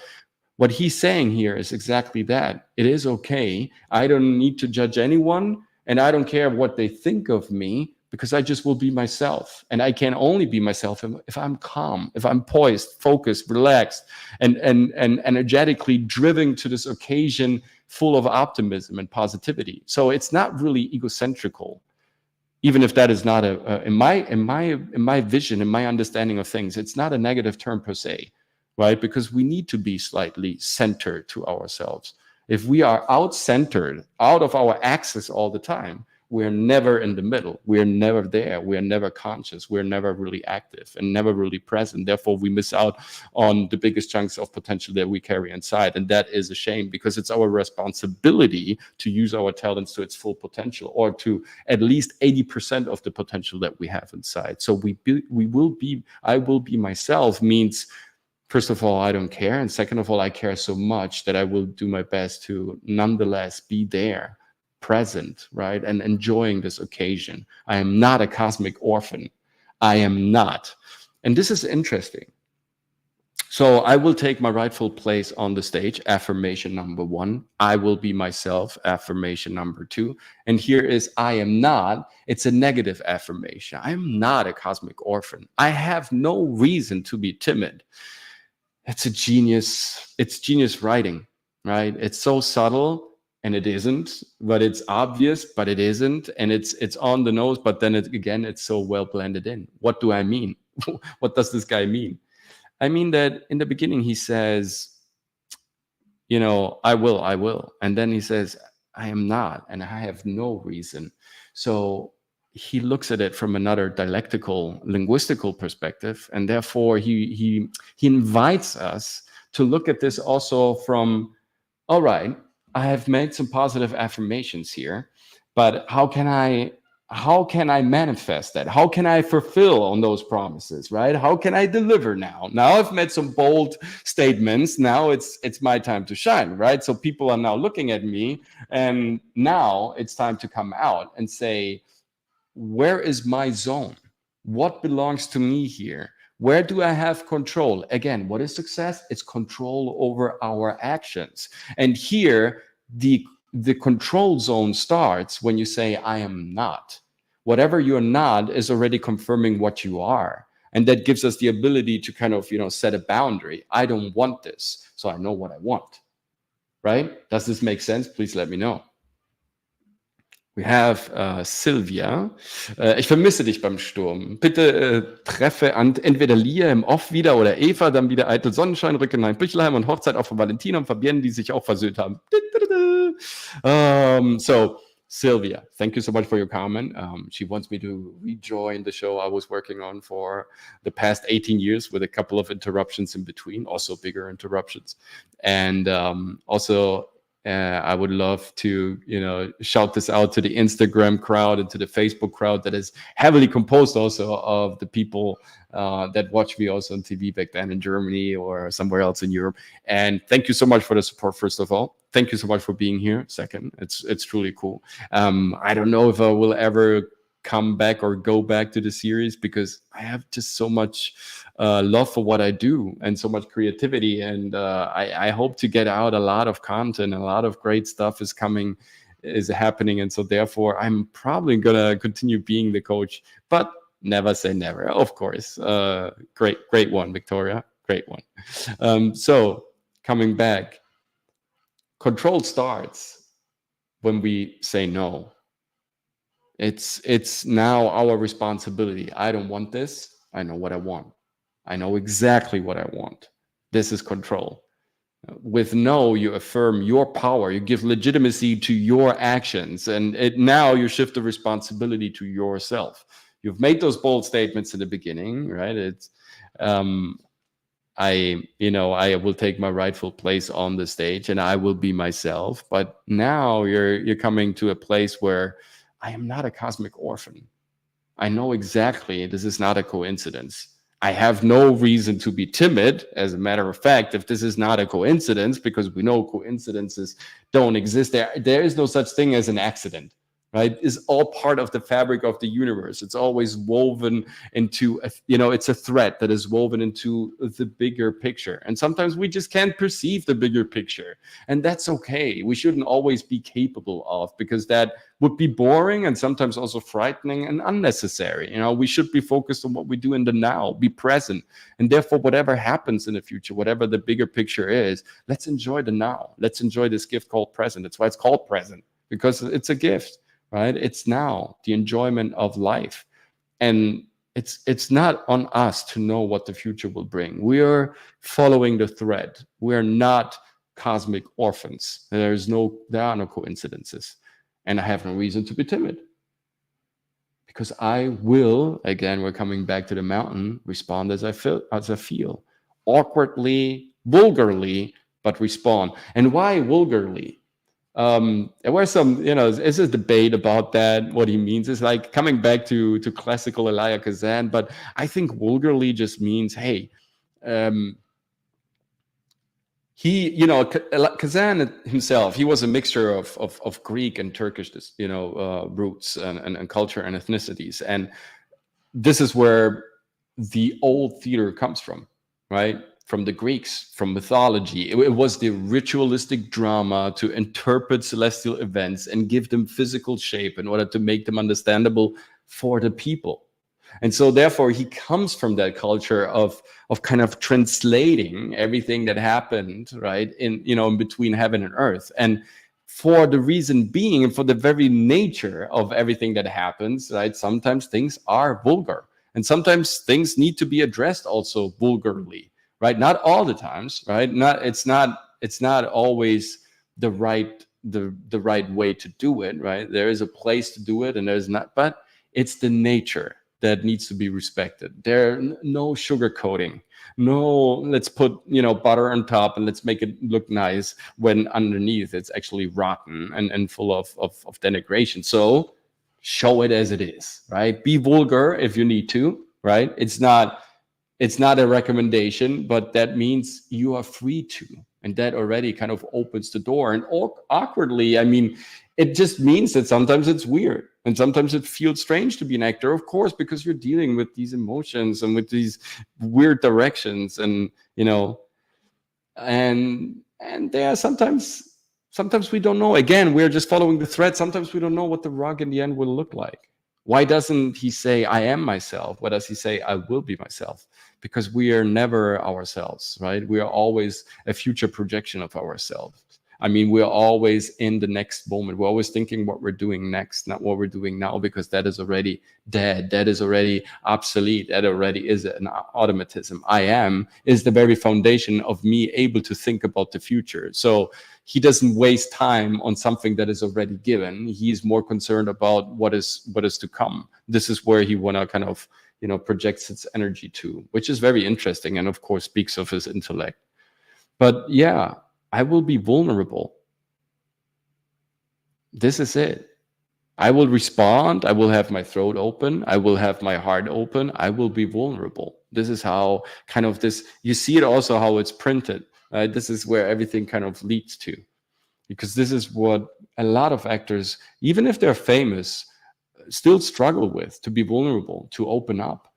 what he's saying here is exactly that. It is okay. I don't need to judge anyone, and I don't care what they think of me, because I just will be myself. And I can only be myself if I'm calm, if I'm poised, focused, relaxed, and energetically driven to this occasion, full of optimism and positivity. So it's not really egocentrical. Even if that is not in my vision, in my understanding of things, it's not a negative term per se, right? Because we need to be slightly centered to ourselves. If we are out-centered, out of our axis all the time, we're never in the middle. We're never there. We're never conscious. We're never really active and never really present. Therefore, we miss out on the biggest chunks of potential that we carry inside. And that is a shame, because it's our responsibility to use our talents to its full potential, or to at least 80% of the potential that we have inside. So I will be myself means, first of all, I don't care. And second of all, I care so much that I will do my best to nonetheless be there, present, right? And enjoying this occasion. I am not a cosmic orphan. I am not. And this is interesting. So I will take my rightful place on the stage. Affirmation number 1. I will be myself. Affirmation number 2. And here is I am not. It's a negative affirmation. I am not a cosmic orphan. I have no reason to be timid. it's genius writing, right? It's so subtle and it isn't, but it's obvious, but it isn't, and it's on the nose, but then it's so well blended in. What do I mean? What does this guy mean? I mean that in the beginning he says, I will. And then he says, I am not, and I have no reason. So he looks at it from another dialectical, linguistical perspective, and therefore he invites us to look at this also from, all right, I have made some positive affirmations here, but how can I manifest that? How can I fulfill on those promises, right? How can I deliver now? Now I've made some bold statements. Now it's my time to shine, right? So people are now looking at me, and now it's time to come out and say, where is my zone? What belongs to me here? Where do I have control? Again, what is success? It's control over our actions. And here, the control zone starts when you say, I am not. Whatever you're not is already confirming what you are. And that gives us the ability to kind of, set a boundary. I don't want this, so I know what I want. Right? Does this make sense? Please let me know. We have Sylvia. Ich vermisse dich beim Sturm. Bitte treffe entweder Lia im Off wieder oder Eva, dann wieder Eitel Sonnenschein, Rückenheim, Büchelheim und Hochzeit auch von Valentina und Fabienne, die sich auch versöhnt haben. So, Sylvia, thank you so much for your comment. She wants me to rejoin the show I was working on for the past 18 years with a couple of interruptions in between, also bigger interruptions. And also, I would love to, shout this out to the Instagram crowd and to the Facebook crowd that is heavily composed also of the people that watch me also on TV back then in Germany or somewhere else in Europe. And thank you so much for the support, first of all. Thank you so much for being here. Second, it's truly cool. I don't know if I will ever come back or go back to the series because I have just so much love for what I do and so much creativity, and I hope to get out a lot of content. A lot of great stuff is happening, and so therefore I'm probably gonna continue being the coach, but never say never, of course. Great one, Victoria, great one. So coming back, control starts when we say no. It's now our responsibility. I don't want this. I know what I want. I know exactly what I want. This is control. With no, you affirm your power. You give legitimacy to your actions. And now you shift the responsibility to yourself. You've made those bold statements in the beginning, right? It's, I will take my rightful place on the stage and I will be myself. But now you're coming to a place where I am not a cosmic orphan. I know exactly this is not a coincidence. I have no reason to be timid. As a matter of fact, if this is not a coincidence, because we know coincidences don't exist, there is no such thing as an accident, right? It's all part of the fabric of the universe. It's always woven into, it's a thread that is woven into the bigger picture. And sometimes we just can't perceive the bigger picture. And that's okay. We shouldn't always be capable of, because that would be boring and sometimes also frightening and unnecessary. We should be focused on what we do in the now, be present. And therefore, whatever happens in the future, whatever the bigger picture is, let's enjoy the now. Let's enjoy this gift called present. That's why it's called present, because it's a gift, right? It's now, the enjoyment of life. And it's not on us to know what the future will bring. We are following the thread. We are not cosmic orphans. There are no coincidences. And I have no reason to be timid, because I will, again, we're coming back to the mountain, respond as I feel, awkwardly, vulgarly, but respond. And why vulgarly? There were some, it's a debate about that. What he means is like coming back to classical Elia Kazan, but I think vulgarly just means, hey, Kazan himself, he was a mixture of Greek and Turkish, roots and culture and ethnicities. And this is where the old theater comes from, right? From the Greeks, from mythology. It was the ritualistic drama to interpret celestial events and give them physical shape in order to make them understandable for the people. And so therefore he comes from that culture of kind of translating everything that happened, right, in, you know, in between heaven and earth. And for the reason being, and for the very nature of everything that happens, right, sometimes things are vulgar, and sometimes things need to be addressed also vulgarly, right? Not all the times, right? It's not always the right way to do it, right? There is a place to do it, and there's not, but it's the nature that needs to be respected. There no sugarcoating, no let's put, you know, butter on top and let's make it look nice when underneath it's actually rotten and full of denigration. So show it as it is, right? Be vulgar if you need to, right? It's not a recommendation, but that means you are free to. And that already kind of opens the door. And awkwardly, I mean, it just means that sometimes it's weird. And sometimes it feels strange to be an actor, of course, because you're dealing with these emotions and with these weird directions. And, you know, and there are sometimes we don't know. Again, we're just following the thread. Sometimes we don't know what the rug in the end will look like. Why doesn't he say, I am myself? Why does he say, I will be myself? Because we are never ourselves, right? We are always a future projection of ourselves. I mean, we're always in the next moment. We're always thinking what we're doing next, not what we're doing now, because that is already dead. That is already obsolete. That already is an automatism. I am is the very foundation of me able to think about the future. So he doesn't waste time on something that is already given. He's more concerned about what is to come. This is where he wanna kind of, you know, projects its energy to, which is very interesting, and of course speaks of his intellect. But yeah, I will be vulnerable. This is it. I will respond. I will have my throat open. I will have my heart open. I will be vulnerable. This is how kind of this, you see it also how it's printed. Right? This is where everything kind of leads to, because this is what a lot of actors, even if they're famous, still struggle with, to be vulnerable, to open up.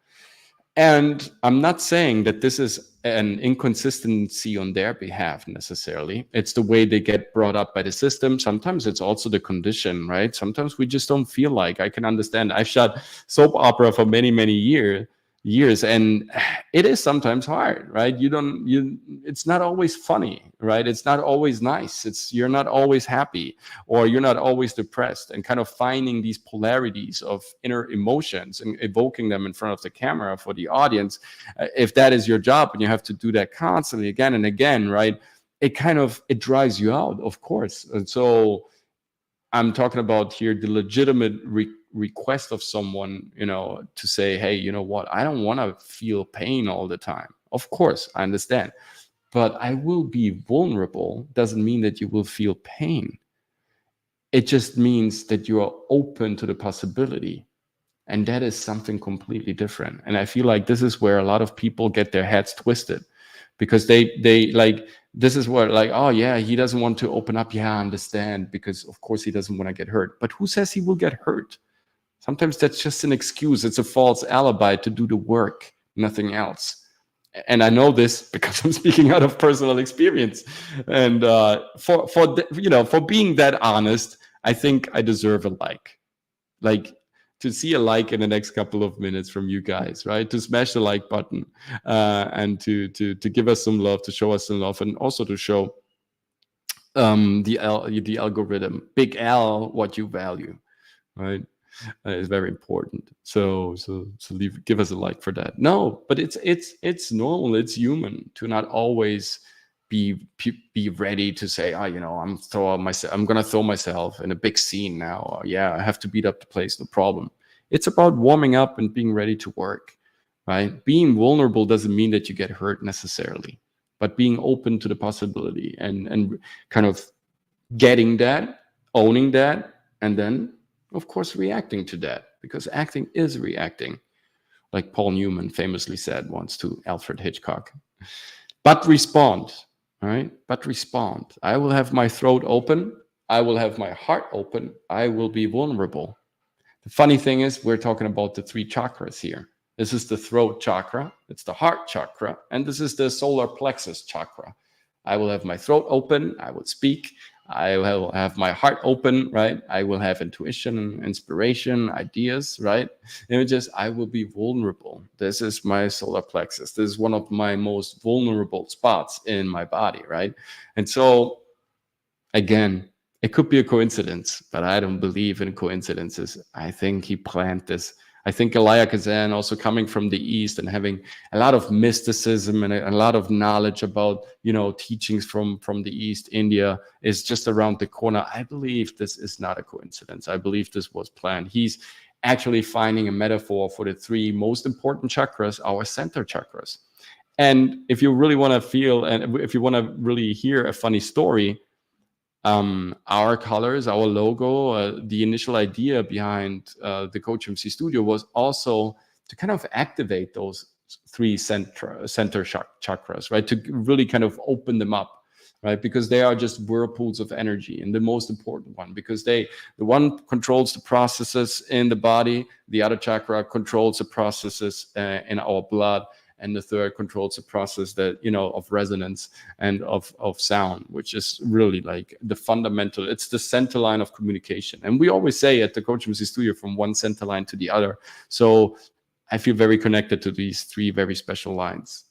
And I'm not saying that this is an inconsistency on their behalf necessarily. It's the way they get brought up by the system. Sometimes it's also the condition, right? Sometimes we just don't feel like. I can understand. I've shot soap opera for many, many years, and it is sometimes hard, right? It's not always funny, right? It's not always nice. You're not always happy, or you're not always depressed, and kind of finding these polarities of inner emotions and evoking them in front of the camera for the audience. If that is your job and you have to do that constantly again and again, right? It drives you out, of course. And so I'm talking about here the legitimate request of someone, you know, to say, hey, you know what, I don't want to feel pain all the time. Of course, I understand. But I will be vulnerable doesn't mean that you will feel pain. It just means that you are open to the possibility. And that is something completely different. And I feel like this is where a lot of people get their heads twisted, because they like, this is where like, oh yeah, he doesn't want to open up. Yeah, I understand, because of course he doesn't want to get hurt. But who says he will get hurt? Sometimes that's just an excuse. It's a false alibi to do the work, nothing else. And I know this because I'm speaking out of personal experience. And for being that honest, I think I deserve a like to see a like in the next couple of minutes from you guys, right? To smash the like button, and to give us some love, to show us some love, and also to show the algorithm, big L, what you value, right? Is very important. So give us a like for that. No, but it's normal. It's human to not always be ready to say, oh, you know, I'm gonna throw myself in a big scene now. Or, yeah, I have to beat up the place. No problem. It's about warming up and being ready to work, right? Being vulnerable doesn't mean that you get hurt necessarily, but being open to the possibility and kind of getting that, owning that, and then of course reacting to that, because acting is reacting, like Paul Newman famously said once to Alfred Hitchcock. But respond, all right? But respond. I will have my throat open. I will have my heart open. I will be vulnerable. The funny thing is, we're talking about the 3 chakras here. This is the throat chakra, it's the heart chakra, and this is the solar plexus chakra. I will have my throat open. I will speak. I will have my heart open, right? I will have intuition, inspiration, ideas, right? Images. I will be vulnerable. This is my solar plexus. This is one of my most vulnerable spots in my body, right? And so, again, it could be a coincidence, but I don't believe in coincidences. I think he planned this. I think Elia Kazan, also coming from the East and having a lot of mysticism and a lot of knowledge about, teachings from the East, India is just around the corner. I believe this is not a coincidence. I believe this was planned. He's actually finding a metaphor for the three most important chakras, our center chakras. And if you really want to feel, and if you want to really hear a funny story, our colors, our logo, the initial idea behind the COACHMC studio was also to kind of activate those three center chakras, right? To really kind of open them up, right? Because they are just whirlpools of energy, and the most important one, because the one controls the processes in the body, the other chakra controls the processes in our blood, and the third controls the process that, of resonance and of sound, which is really like the fundamental, it's the center line of communication. And we always say at the COACHMC studio, from one center line to the other. So I feel very connected to these three very special lines.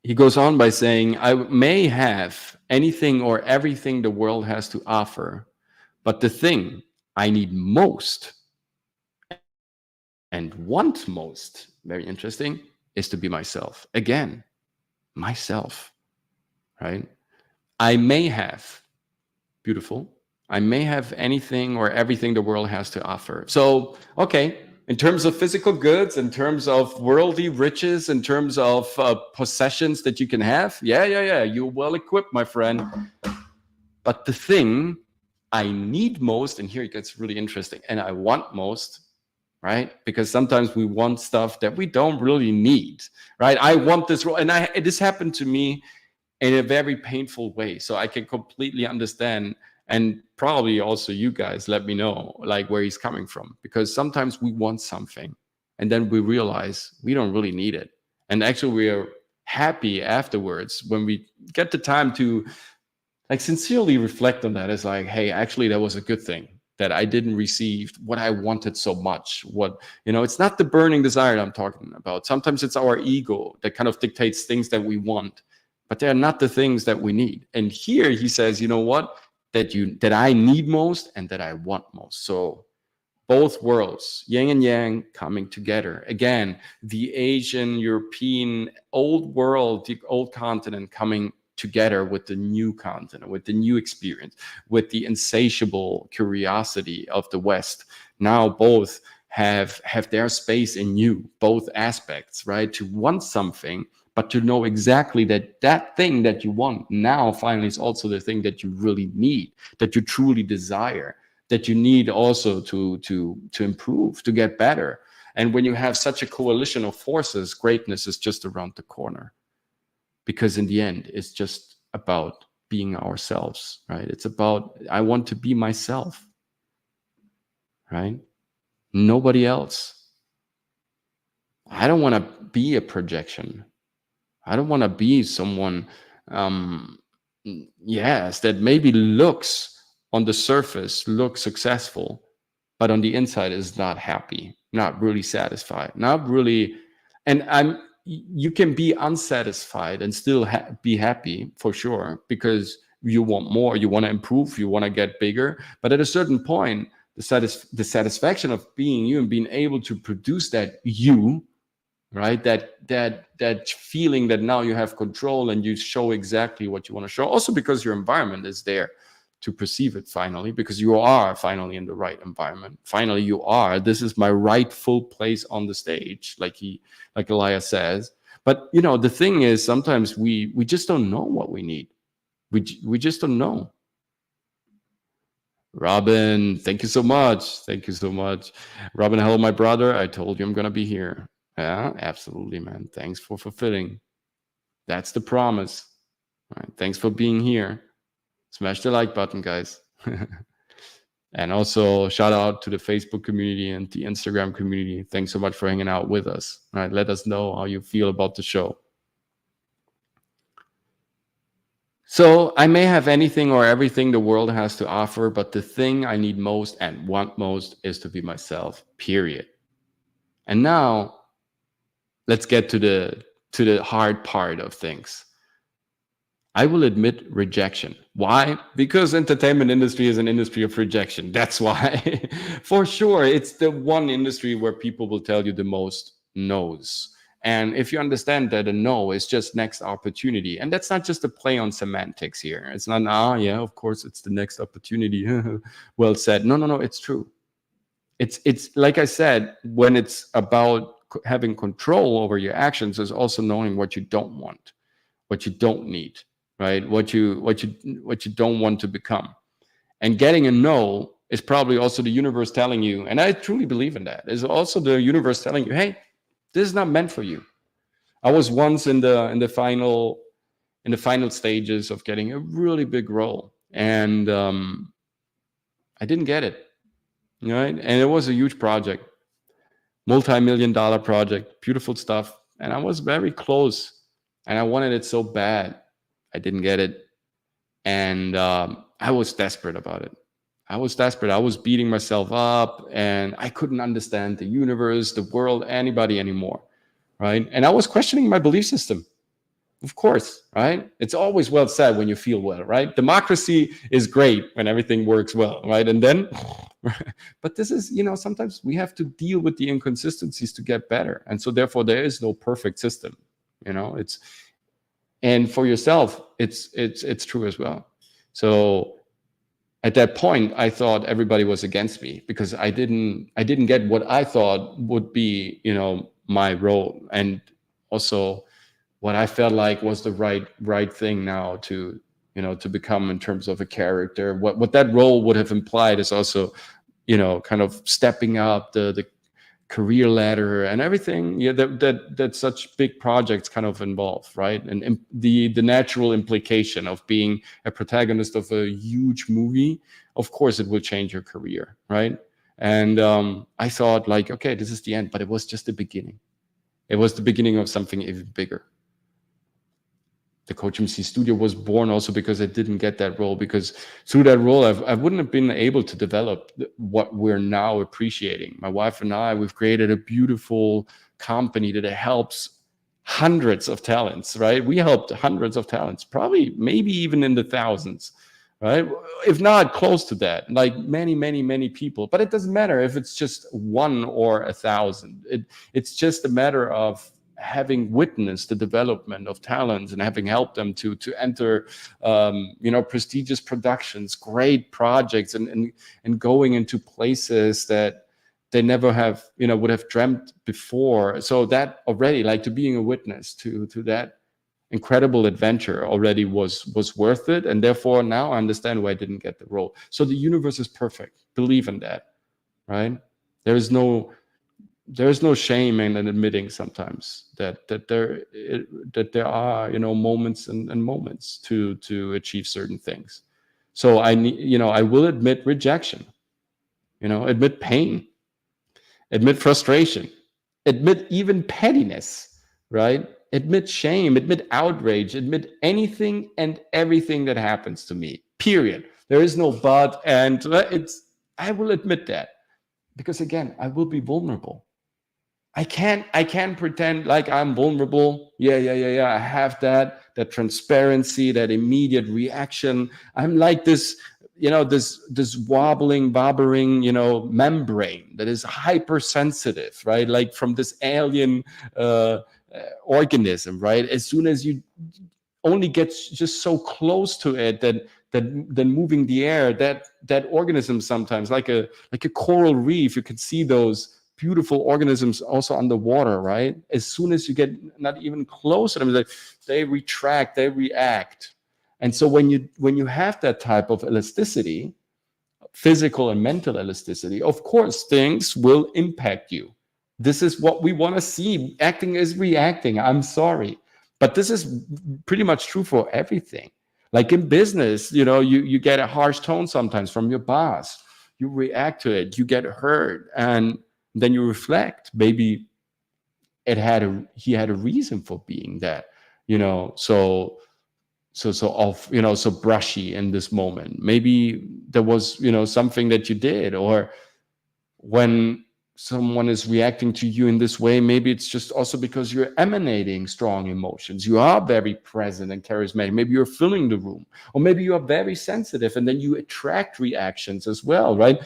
He goes on by saying, I may have anything or everything the world has to offer, but the thing I need most and want most, very interesting, is to be myself. Again, myself, right? I may have, beautiful, I may have anything or everything the world has to offer. So, okay, in terms of physical goods, in terms of worldly riches, in terms of possessions that you can have, yeah, you're well equipped, my friend. But the thing I need most, and here it gets really interesting, and I want most, right? Because sometimes we want stuff that we don't really need, right? I want this, and this happened to me in a very painful way. So I can completely understand, and probably also you guys let me know like where he's coming from, because sometimes we want something and then we realize we don't really need it. And actually we are happy afterwards when we get the time to like sincerely reflect on that. It's like, hey, actually that was a good thing that I didn't receive what I wanted so much. It's not the burning desire that I'm talking about. Sometimes it's our ego that kind of dictates things that we want, but they're not the things that we need. And here he says, you know what, that I need most and that I want most. So both worlds, yin and yang, coming together. Again, the Asian, European, old world, the old continent coming together with the new continent, with the new experience, with the insatiable curiosity of the West. Now both have their space in you, both aspects, right? To want something, but to know exactly that thing that you want now finally is also the thing that you really need, that you truly desire, that you need also to improve, to get better. And when you have such a coalition of forces, greatness is just around the corner. Because in the end, it's just about being ourselves, right? It's about, I want to be myself, right? Nobody else. I don't want to be a projection. I don't want to be someone, that maybe looks on the surface, looks successful, but on the inside is not happy, not really satisfied, not really. And you can be unsatisfied and still be happy, for sure, because you want more, you want to improve, you want to get bigger. But at a certain point, the satisfaction of being you and being able to produce that you, right? That feeling that now you have control and you show exactly what you want to show. Also because your environment is there to perceive it finally, because you are finally in the right environment. Finally, you are. This is my rightful place on the stage, like Elias says. But the thing is, sometimes we just don't know what we need. We just don't know. Robin, thank you so much. Thank you so much. Robin, hello, my brother. I told you I'm gonna be here. Yeah, absolutely, man. Thanks for fulfilling. That's the promise. All right. Thanks for being here. Smash the like button, guys. And also shout out to the Facebook community and the Instagram community. Thanks so much for hanging out with us. All right, let us know how you feel about the show. So I may have anything or everything the world has to offer, but the thing I need most and want most is to be myself, period. And now let's get to the hard part of things. I will admit rejection. Why? Because entertainment industry is an industry of rejection. That's why. For sure, it's the one industry where people will tell you the most no's. And if you understand that a no is just next opportunity, and that's not just a play on semantics here. It's not, yeah, of course, it's the next opportunity. Well said. No, no, no, it's true. It's like I said, when it's about having control over your actions, is also knowing what you don't want, what you don't need, right? What you don't want to become. And getting a no is probably also the universe telling you, and I truly believe in that, is also the universe telling you, hey, this is not meant for you. I was once in the final stages of getting a really big role, and I didn't get it, right? And it was a huge project, multi-million-dollar project, beautiful stuff, and I was very close, and I wanted it so bad. I didn't get it, and I was desperate about it. I was desperate. I was beating myself up, and I couldn't understand the universe, the world, anybody anymore, right? And I was questioning my belief system. Of course, right? It's always well said when you feel well, right? Democracy is great when everything works well, right? And then, but this is, sometimes we have to deal with the inconsistencies to get better. And so therefore there is no perfect system, and for yourself, it's true as well. So at that point, I thought everybody was against me because I didn't get what I thought would be, my role, and also what I felt like was the right thing now to become in terms of a character. What that role would have implied is also, kind of stepping up the career ladder and everything that such big projects kind of involve, right? And the natural implication of being a protagonist of a huge movie, of course it will change your career, right? And I thought like, okay, this is the end, but it was just the beginning. It was the beginning of something even bigger. The COACHMC studio was born also because I didn't get that role, because through that role, I wouldn't have been able to develop what we're now appreciating. My wife and I, we've created a beautiful company that helps hundreds of talents, right? We helped hundreds of talents, probably maybe even in the thousands, right? If not close to that, like many, many, many people. But it doesn't matter if it's just 1 or 1,000. It's just a matter of having witnessed the development of talents and having helped them to enter prestigious productions, great projects, and going into places that they never have would have dreamt before. So that already, like, to being a witness to that incredible adventure already was worth it. And therefore now I understand why I didn't get the role. So the universe is perfect. Believe in that, right? There's no shame in admitting sometimes that there are moments and moments to achieve certain things. So I will admit rejection, admit pain, admit frustration, admit even pettiness, right? Admit shame, admit outrage, admit anything and everything that happens to me, period. There is no but, and I will admit that, because again, I will be vulnerable. I can't pretend like I'm vulnerable. Yeah. I have that transparency, that immediate reaction. I'm like this, this wobbling, bobbering, membrane that is hypersensitive, right? Like from this alien organism, right? As soon as you only get just so close to it that moving the air, that organism, sometimes like a coral reef, you can see those beautiful organisms also underwater, right? As soon as you get not even close to them, they retract, they react. And so when you have that type of elasticity, physical and mental elasticity, of course things will impact you. This is what we want to see. Acting is reacting. I'm sorry, but this is pretty much true for everything. Like in business, you get a harsh tone sometimes from your boss. You react to it, you get hurt, and then you reflect. Maybe he had a reason for being that, so so brushy in this moment. Maybe there was, something that you did, or when someone is reacting to you in this way, maybe it's just also because you're emanating strong emotions. You are very present and charismatic. Maybe you're filling the room, or maybe you are very sensitive and then you attract reactions as well, right?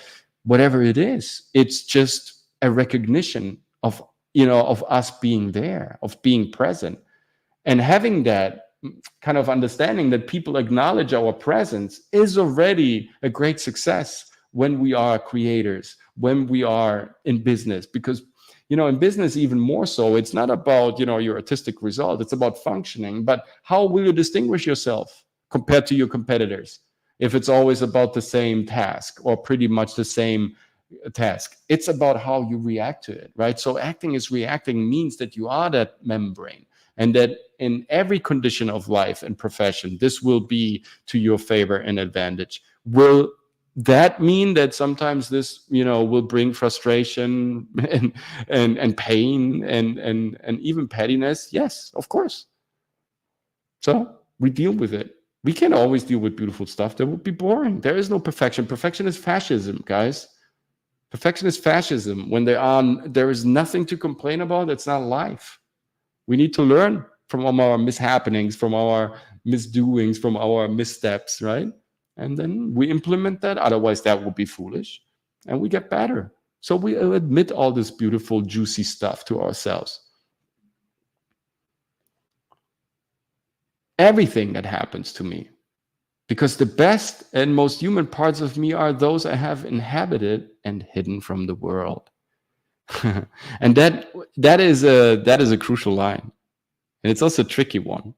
Whatever it is, it's just a recognition of, of us being there, of being present, and having that kind of understanding that people acknowledge our presence is already a great success when we are creators, when we are in business. Because, in business even more so, it's not about, your artistic result, it's about functioning. But how will you distinguish yourself compared to your competitors if it's always about the same task, or pretty much the same task? It's about how you react to it, right? So acting is reacting means that you are that membrane, and that in every condition of life and profession, this will be to your favor and advantage. Will that mean that sometimes this, will bring frustration and pain and even pettiness? Yes, of course. So we deal with it. We can't always deal with beautiful stuff. That would be boring. There is no perfection. Perfection is fascism, guys. Perfection is fascism. When there is nothing to complain about, it's not life. We need to learn from our mishappenings, from our misdoings, from our missteps, right? And then we implement that. Otherwise, that would be foolish. And we get better. So we admit all this beautiful, juicy stuff to ourselves. Everything that happens to me. Because the best and most human parts of me are those I have inhabited and hidden from the world. And that is a crucial line. And it's also a tricky one,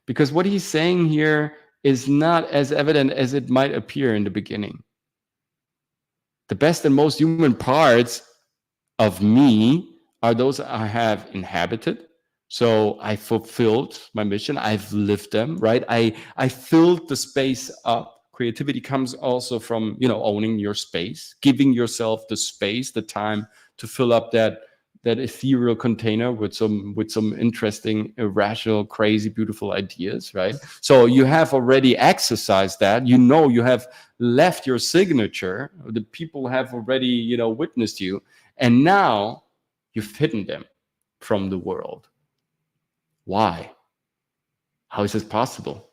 because what he's saying here is not as evident as it might appear in the beginning. The best and most human parts of me are those I have inhabited. So I fulfilled my mission. I've lived them, right? I filled the space up. Creativity comes also from, owning your space, giving yourself the space, the time to fill up that ethereal container with some interesting, irrational, crazy, beautiful ideas, right? So you have already exercised that. You have left your signature. The people have already, witnessed you, and now you've hidden them from the world. Why? How is this possible?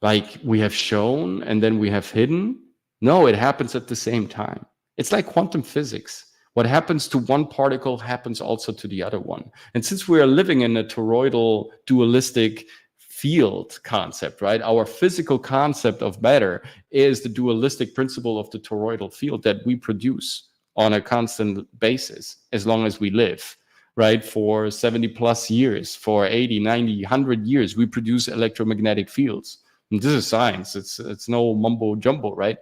Like, we have shown and then we have hidden? No, it happens at the same time. It's like quantum physics. What happens to one particle happens also to the other one. And since we are living in a toroidal dualistic field concept, right? Our physical concept of matter is the dualistic principle of the toroidal field that we produce on a constant basis as long as we live, right? For 70 plus years, for 80, 90, 100 years, we produce electromagnetic fields. And this is science. It's no mumbo jumbo, right?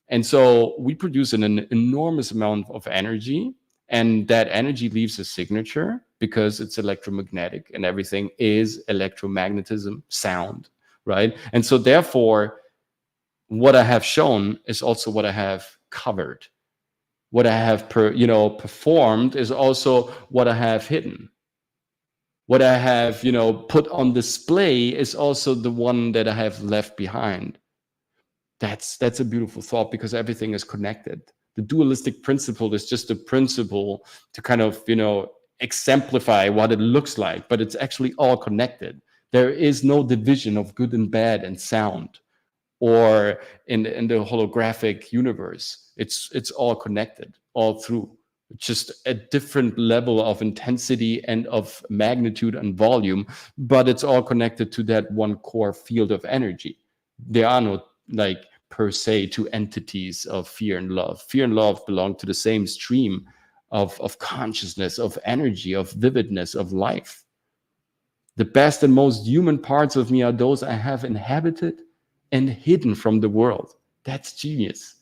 And so we produce an enormous amount of energy, and that energy leaves a signature because it's electromagnetic, and everything is electromagnetism, sound, right? And so therefore, what I have shown is also what I have covered. What I have performed is also what I have hidden. What I have put on display is also the one that I have left behind. That's a beautiful thought, because everything is connected. The dualistic principle is just a principle to kind of exemplify what it looks like, but it's actually all connected. There is no division of good and bad and sound, or in the holographic universe. It's all connected, all through. It's just a different level of intensity and of magnitude and volume, but it's all connected to that one core field of energy. There are no per se two entities of fear and love. Fear and love belong to the same stream of consciousness, of energy, of vividness, of life. The best and most human parts of me are those I have inhabited and hidden from the world. That's genius,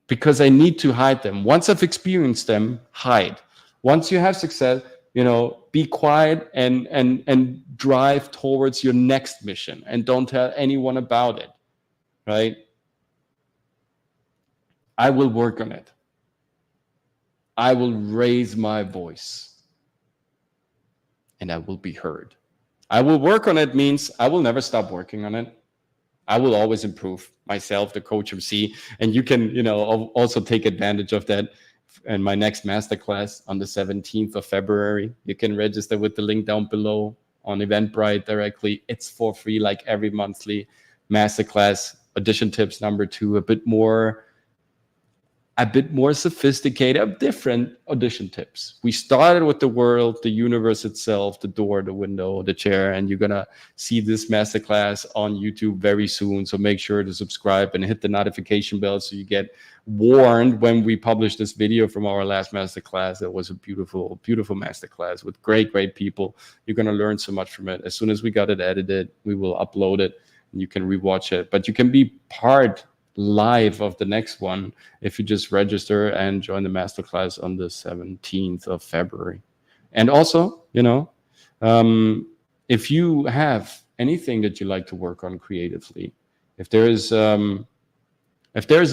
because I need to hide them. Once I've experienced them, hide. Once you have success, be quiet and drive towards your next mission, and don't tell anyone about it, right? I will work on it. I will raise my voice, and I will be heard. I will work on it means I will never stop working on it. I will always improve myself, the Coach MC, and you can, also take advantage of that. And my next masterclass on the 17th of February, you can register with the link down below on Eventbrite directly. It's for free, like every monthly masterclass. Audition tips number 2, a bit more sophisticated, different audition tips. We started with the world, the universe itself, the door, the window, the chair, and you're gonna see this masterclass on YouTube very soon. So make sure to subscribe and hit the notification bell so you get warned when we publish this video from our last masterclass. It was a beautiful, beautiful masterclass with great, great people. You're gonna learn so much from it. As soon as we got it edited, we will upload it and you can rewatch it. But you can be part live of the next one if you just register and join the masterclass on the 17th of February. And also, if you have anything that you like to work on creatively, if there is a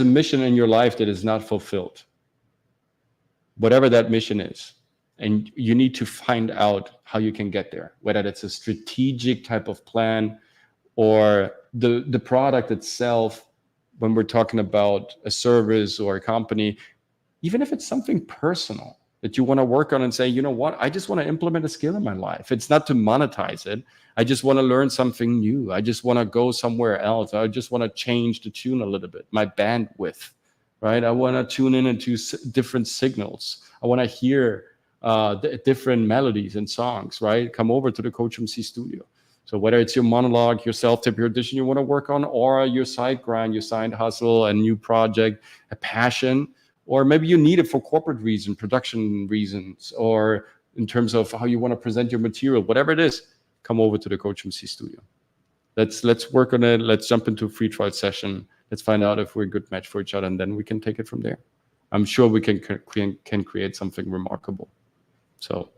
mission in your life that is not fulfilled, whatever that mission is, and you need to find out how you can get there, whether that's a strategic type of plan or the product itself. When we're talking about a service or a company, even if it's something personal that you want to work on and say, you know what, I just want to implement a skill in my life. It's not to monetize it. I just want to learn something new. I just want to go somewhere else. I just want to change the tune a little bit, my bandwidth, right? I want to tune in into different signals. I want to hear different melodies and songs, right? Come over to the COACHMC studio. So whether it's your monologue, your self-tip, your audition you want to work on, or your side grind, your side hustle, a new project, a passion, or maybe you need it for corporate reasons, production reasons, or in terms of how you want to present your material, whatever it is, come over to the COACHMC studio. Let's work on it. Let's jump into a free trial session. Let's find out if we're a good match for each other, and then we can take it from there. I'm sure we can create something remarkable. So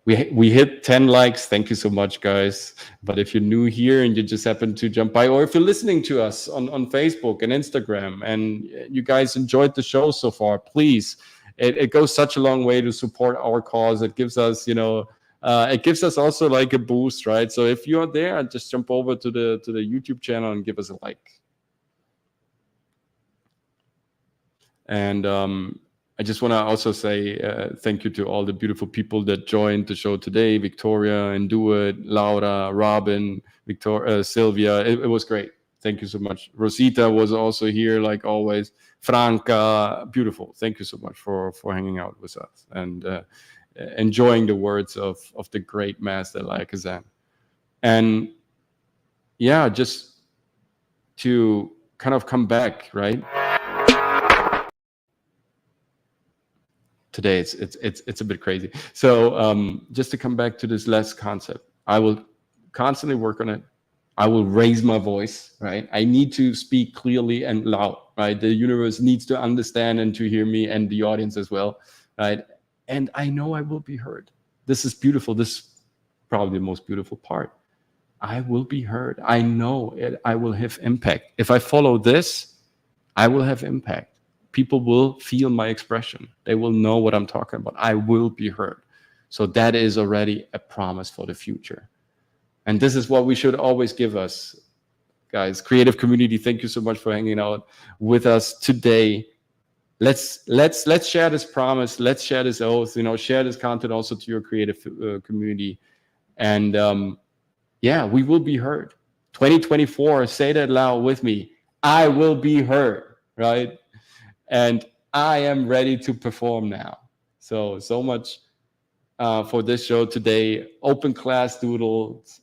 we hit 10 likes. Thank you so much, guys. But if you're new here and you just happen to jump by, or if you're listening to us on Facebook and Instagram and you guys enjoyed the show so far, please, it goes such a long way to support our cause. It gives us, it gives us also like a boost, right? So if you're there, just jump over to the YouTube channel and give us a like. And I just want to also say thank you to all the beautiful people that joined the show today. Victoria and Duet, Laura, Robin, Sylvia. It was great. Thank you so much. Rosita was also here like always. Franca, beautiful. Thank you so much for hanging out with us and enjoying the words of the great master like Kazan. And yeah, just to kind of come back, right? Today it's a bit crazy. So just to come back to this last concept, I will constantly work on it. I will raise my voice, right? I need to speak clearly and loud, right? The universe needs to understand and to hear me, and the audience as well, right? And I know I will be heard. This is beautiful. This is probably the most beautiful part. I will be heard. I know it. I will have impact. If I follow this, I will have impact. People will feel my expression. They will know what I'm talking about. I will be heard. So that is already a promise for the future. And this is what we should always give us, guys. Creative community, thank you so much for hanging out with us today. Let's share this promise. Let's share this oath. Share this content also to your creative community. And yeah, we will be heard. 2024, say that loud with me. I will be heard, right? And I am ready to perform now. So much for this show today. Open Class Doodles,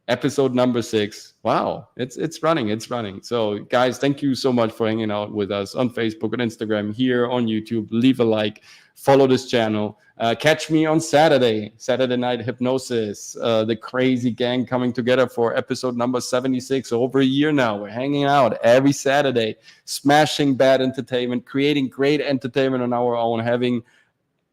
episode number 6. Wow, it's running. So guys, thank you so much for hanging out with us on Facebook and Instagram, here on YouTube. Leave a like, follow this channel. Catch me on Saturday Night Hypnosis, the crazy gang coming together for episode number 76. Over a year now, we're hanging out every Saturday, smashing bad entertainment, creating great entertainment on our own, having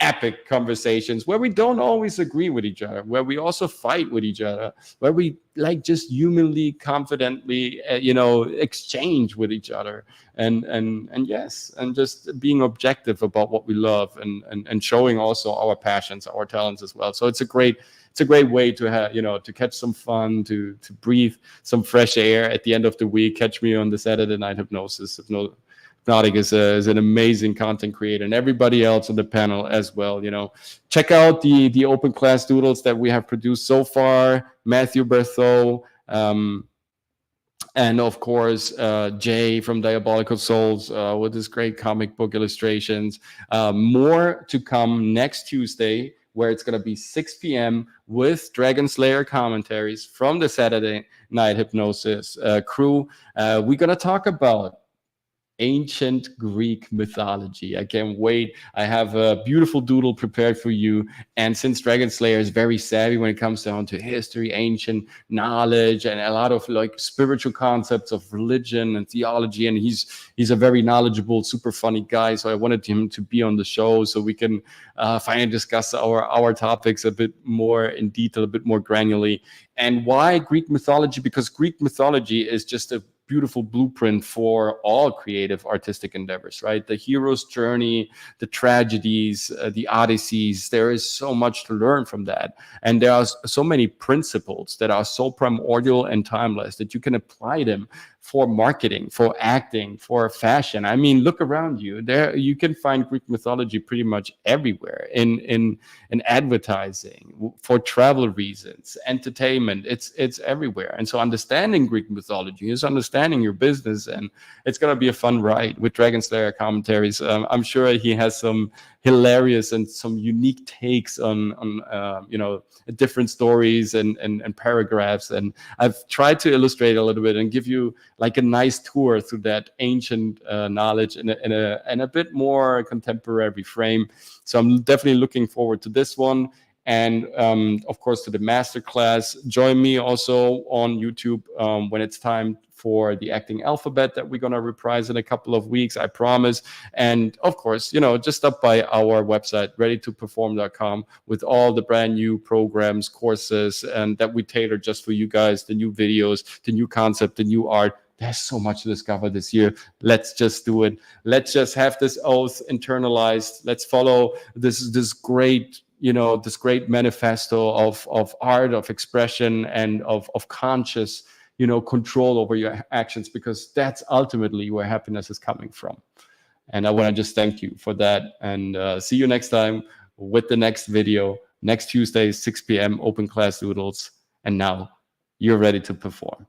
epic conversations where we don't always agree with each other, where we also fight with each other, where we like just humanly, confidently, exchange with each other, and yes, and just being objective about what we love, and showing also our passions, our talents as well. So it's a great way to have, to catch some fun, to breathe some fresh air at the end of the week. Catch me on the Saturday Night Hypnosis. Hypnotic is an amazing content creator, and everybody else on the panel as well. Check out the open class doodles that we have produced so far. Matthew Berthot, and of course Jay from Diabolical Souls with his great comic book illustrations. More to come next Tuesday, where it's going to be 6 p.m. with Dragon Slayer commentaries from the Saturday Night Hypnosis crew. We're going to talk about ancient Greek mythology. I can't wait. I have a beautiful doodle prepared for you. And since Dragon Slayer is very savvy when it comes down to history, ancient knowledge, and a lot of like spiritual concepts of religion and theology, and he's a very knowledgeable, super funny guy. So I wanted him to be on the show so we can finally discuss our topics a bit more in detail, a bit more granularly. And why Greek mythology? Because Greek mythology is just a beautiful blueprint for all creative artistic endeavors, right? The hero's journey, the tragedies, the odysseys. There is so much to learn from that. And there are so many principles that are so primordial and timeless that you can apply them for marketing, for acting, for fashion. I mean, look around you. There you can find Greek mythology pretty much everywhere in advertising, for travel reasons, entertainment. It's everywhere. And so understanding Greek mythology is understanding your business, and it's going to be a fun ride with Dragon Slayer commentaries. I'm sure he has some hilarious and some unique takes on different stories and paragraphs, and I've tried to illustrate a little bit and give you like a nice tour through that ancient knowledge in a bit more contemporary frame. So I'm definitely looking forward to this one. And of course, to the masterclass. Join me also on YouTube when it's time for the acting alphabet that we're going to reprise in a couple of weeks, I promise. And of course, just stop by our website, readytoperform.com, with all the brand new programs, courses, and that we tailor just for you guys, the new videos, the new concept, the new art. There's so much to discover this year. Let's just do it. Let's just have this oath internalized. Let's follow this great this great manifesto of art, of expression, and of conscious, control over your actions, because that's ultimately where happiness is coming from. And I want to just thank you for that, and see you next time with the next video, next Tuesday, 6 p.m., open class doodles. And now you're ready to perform.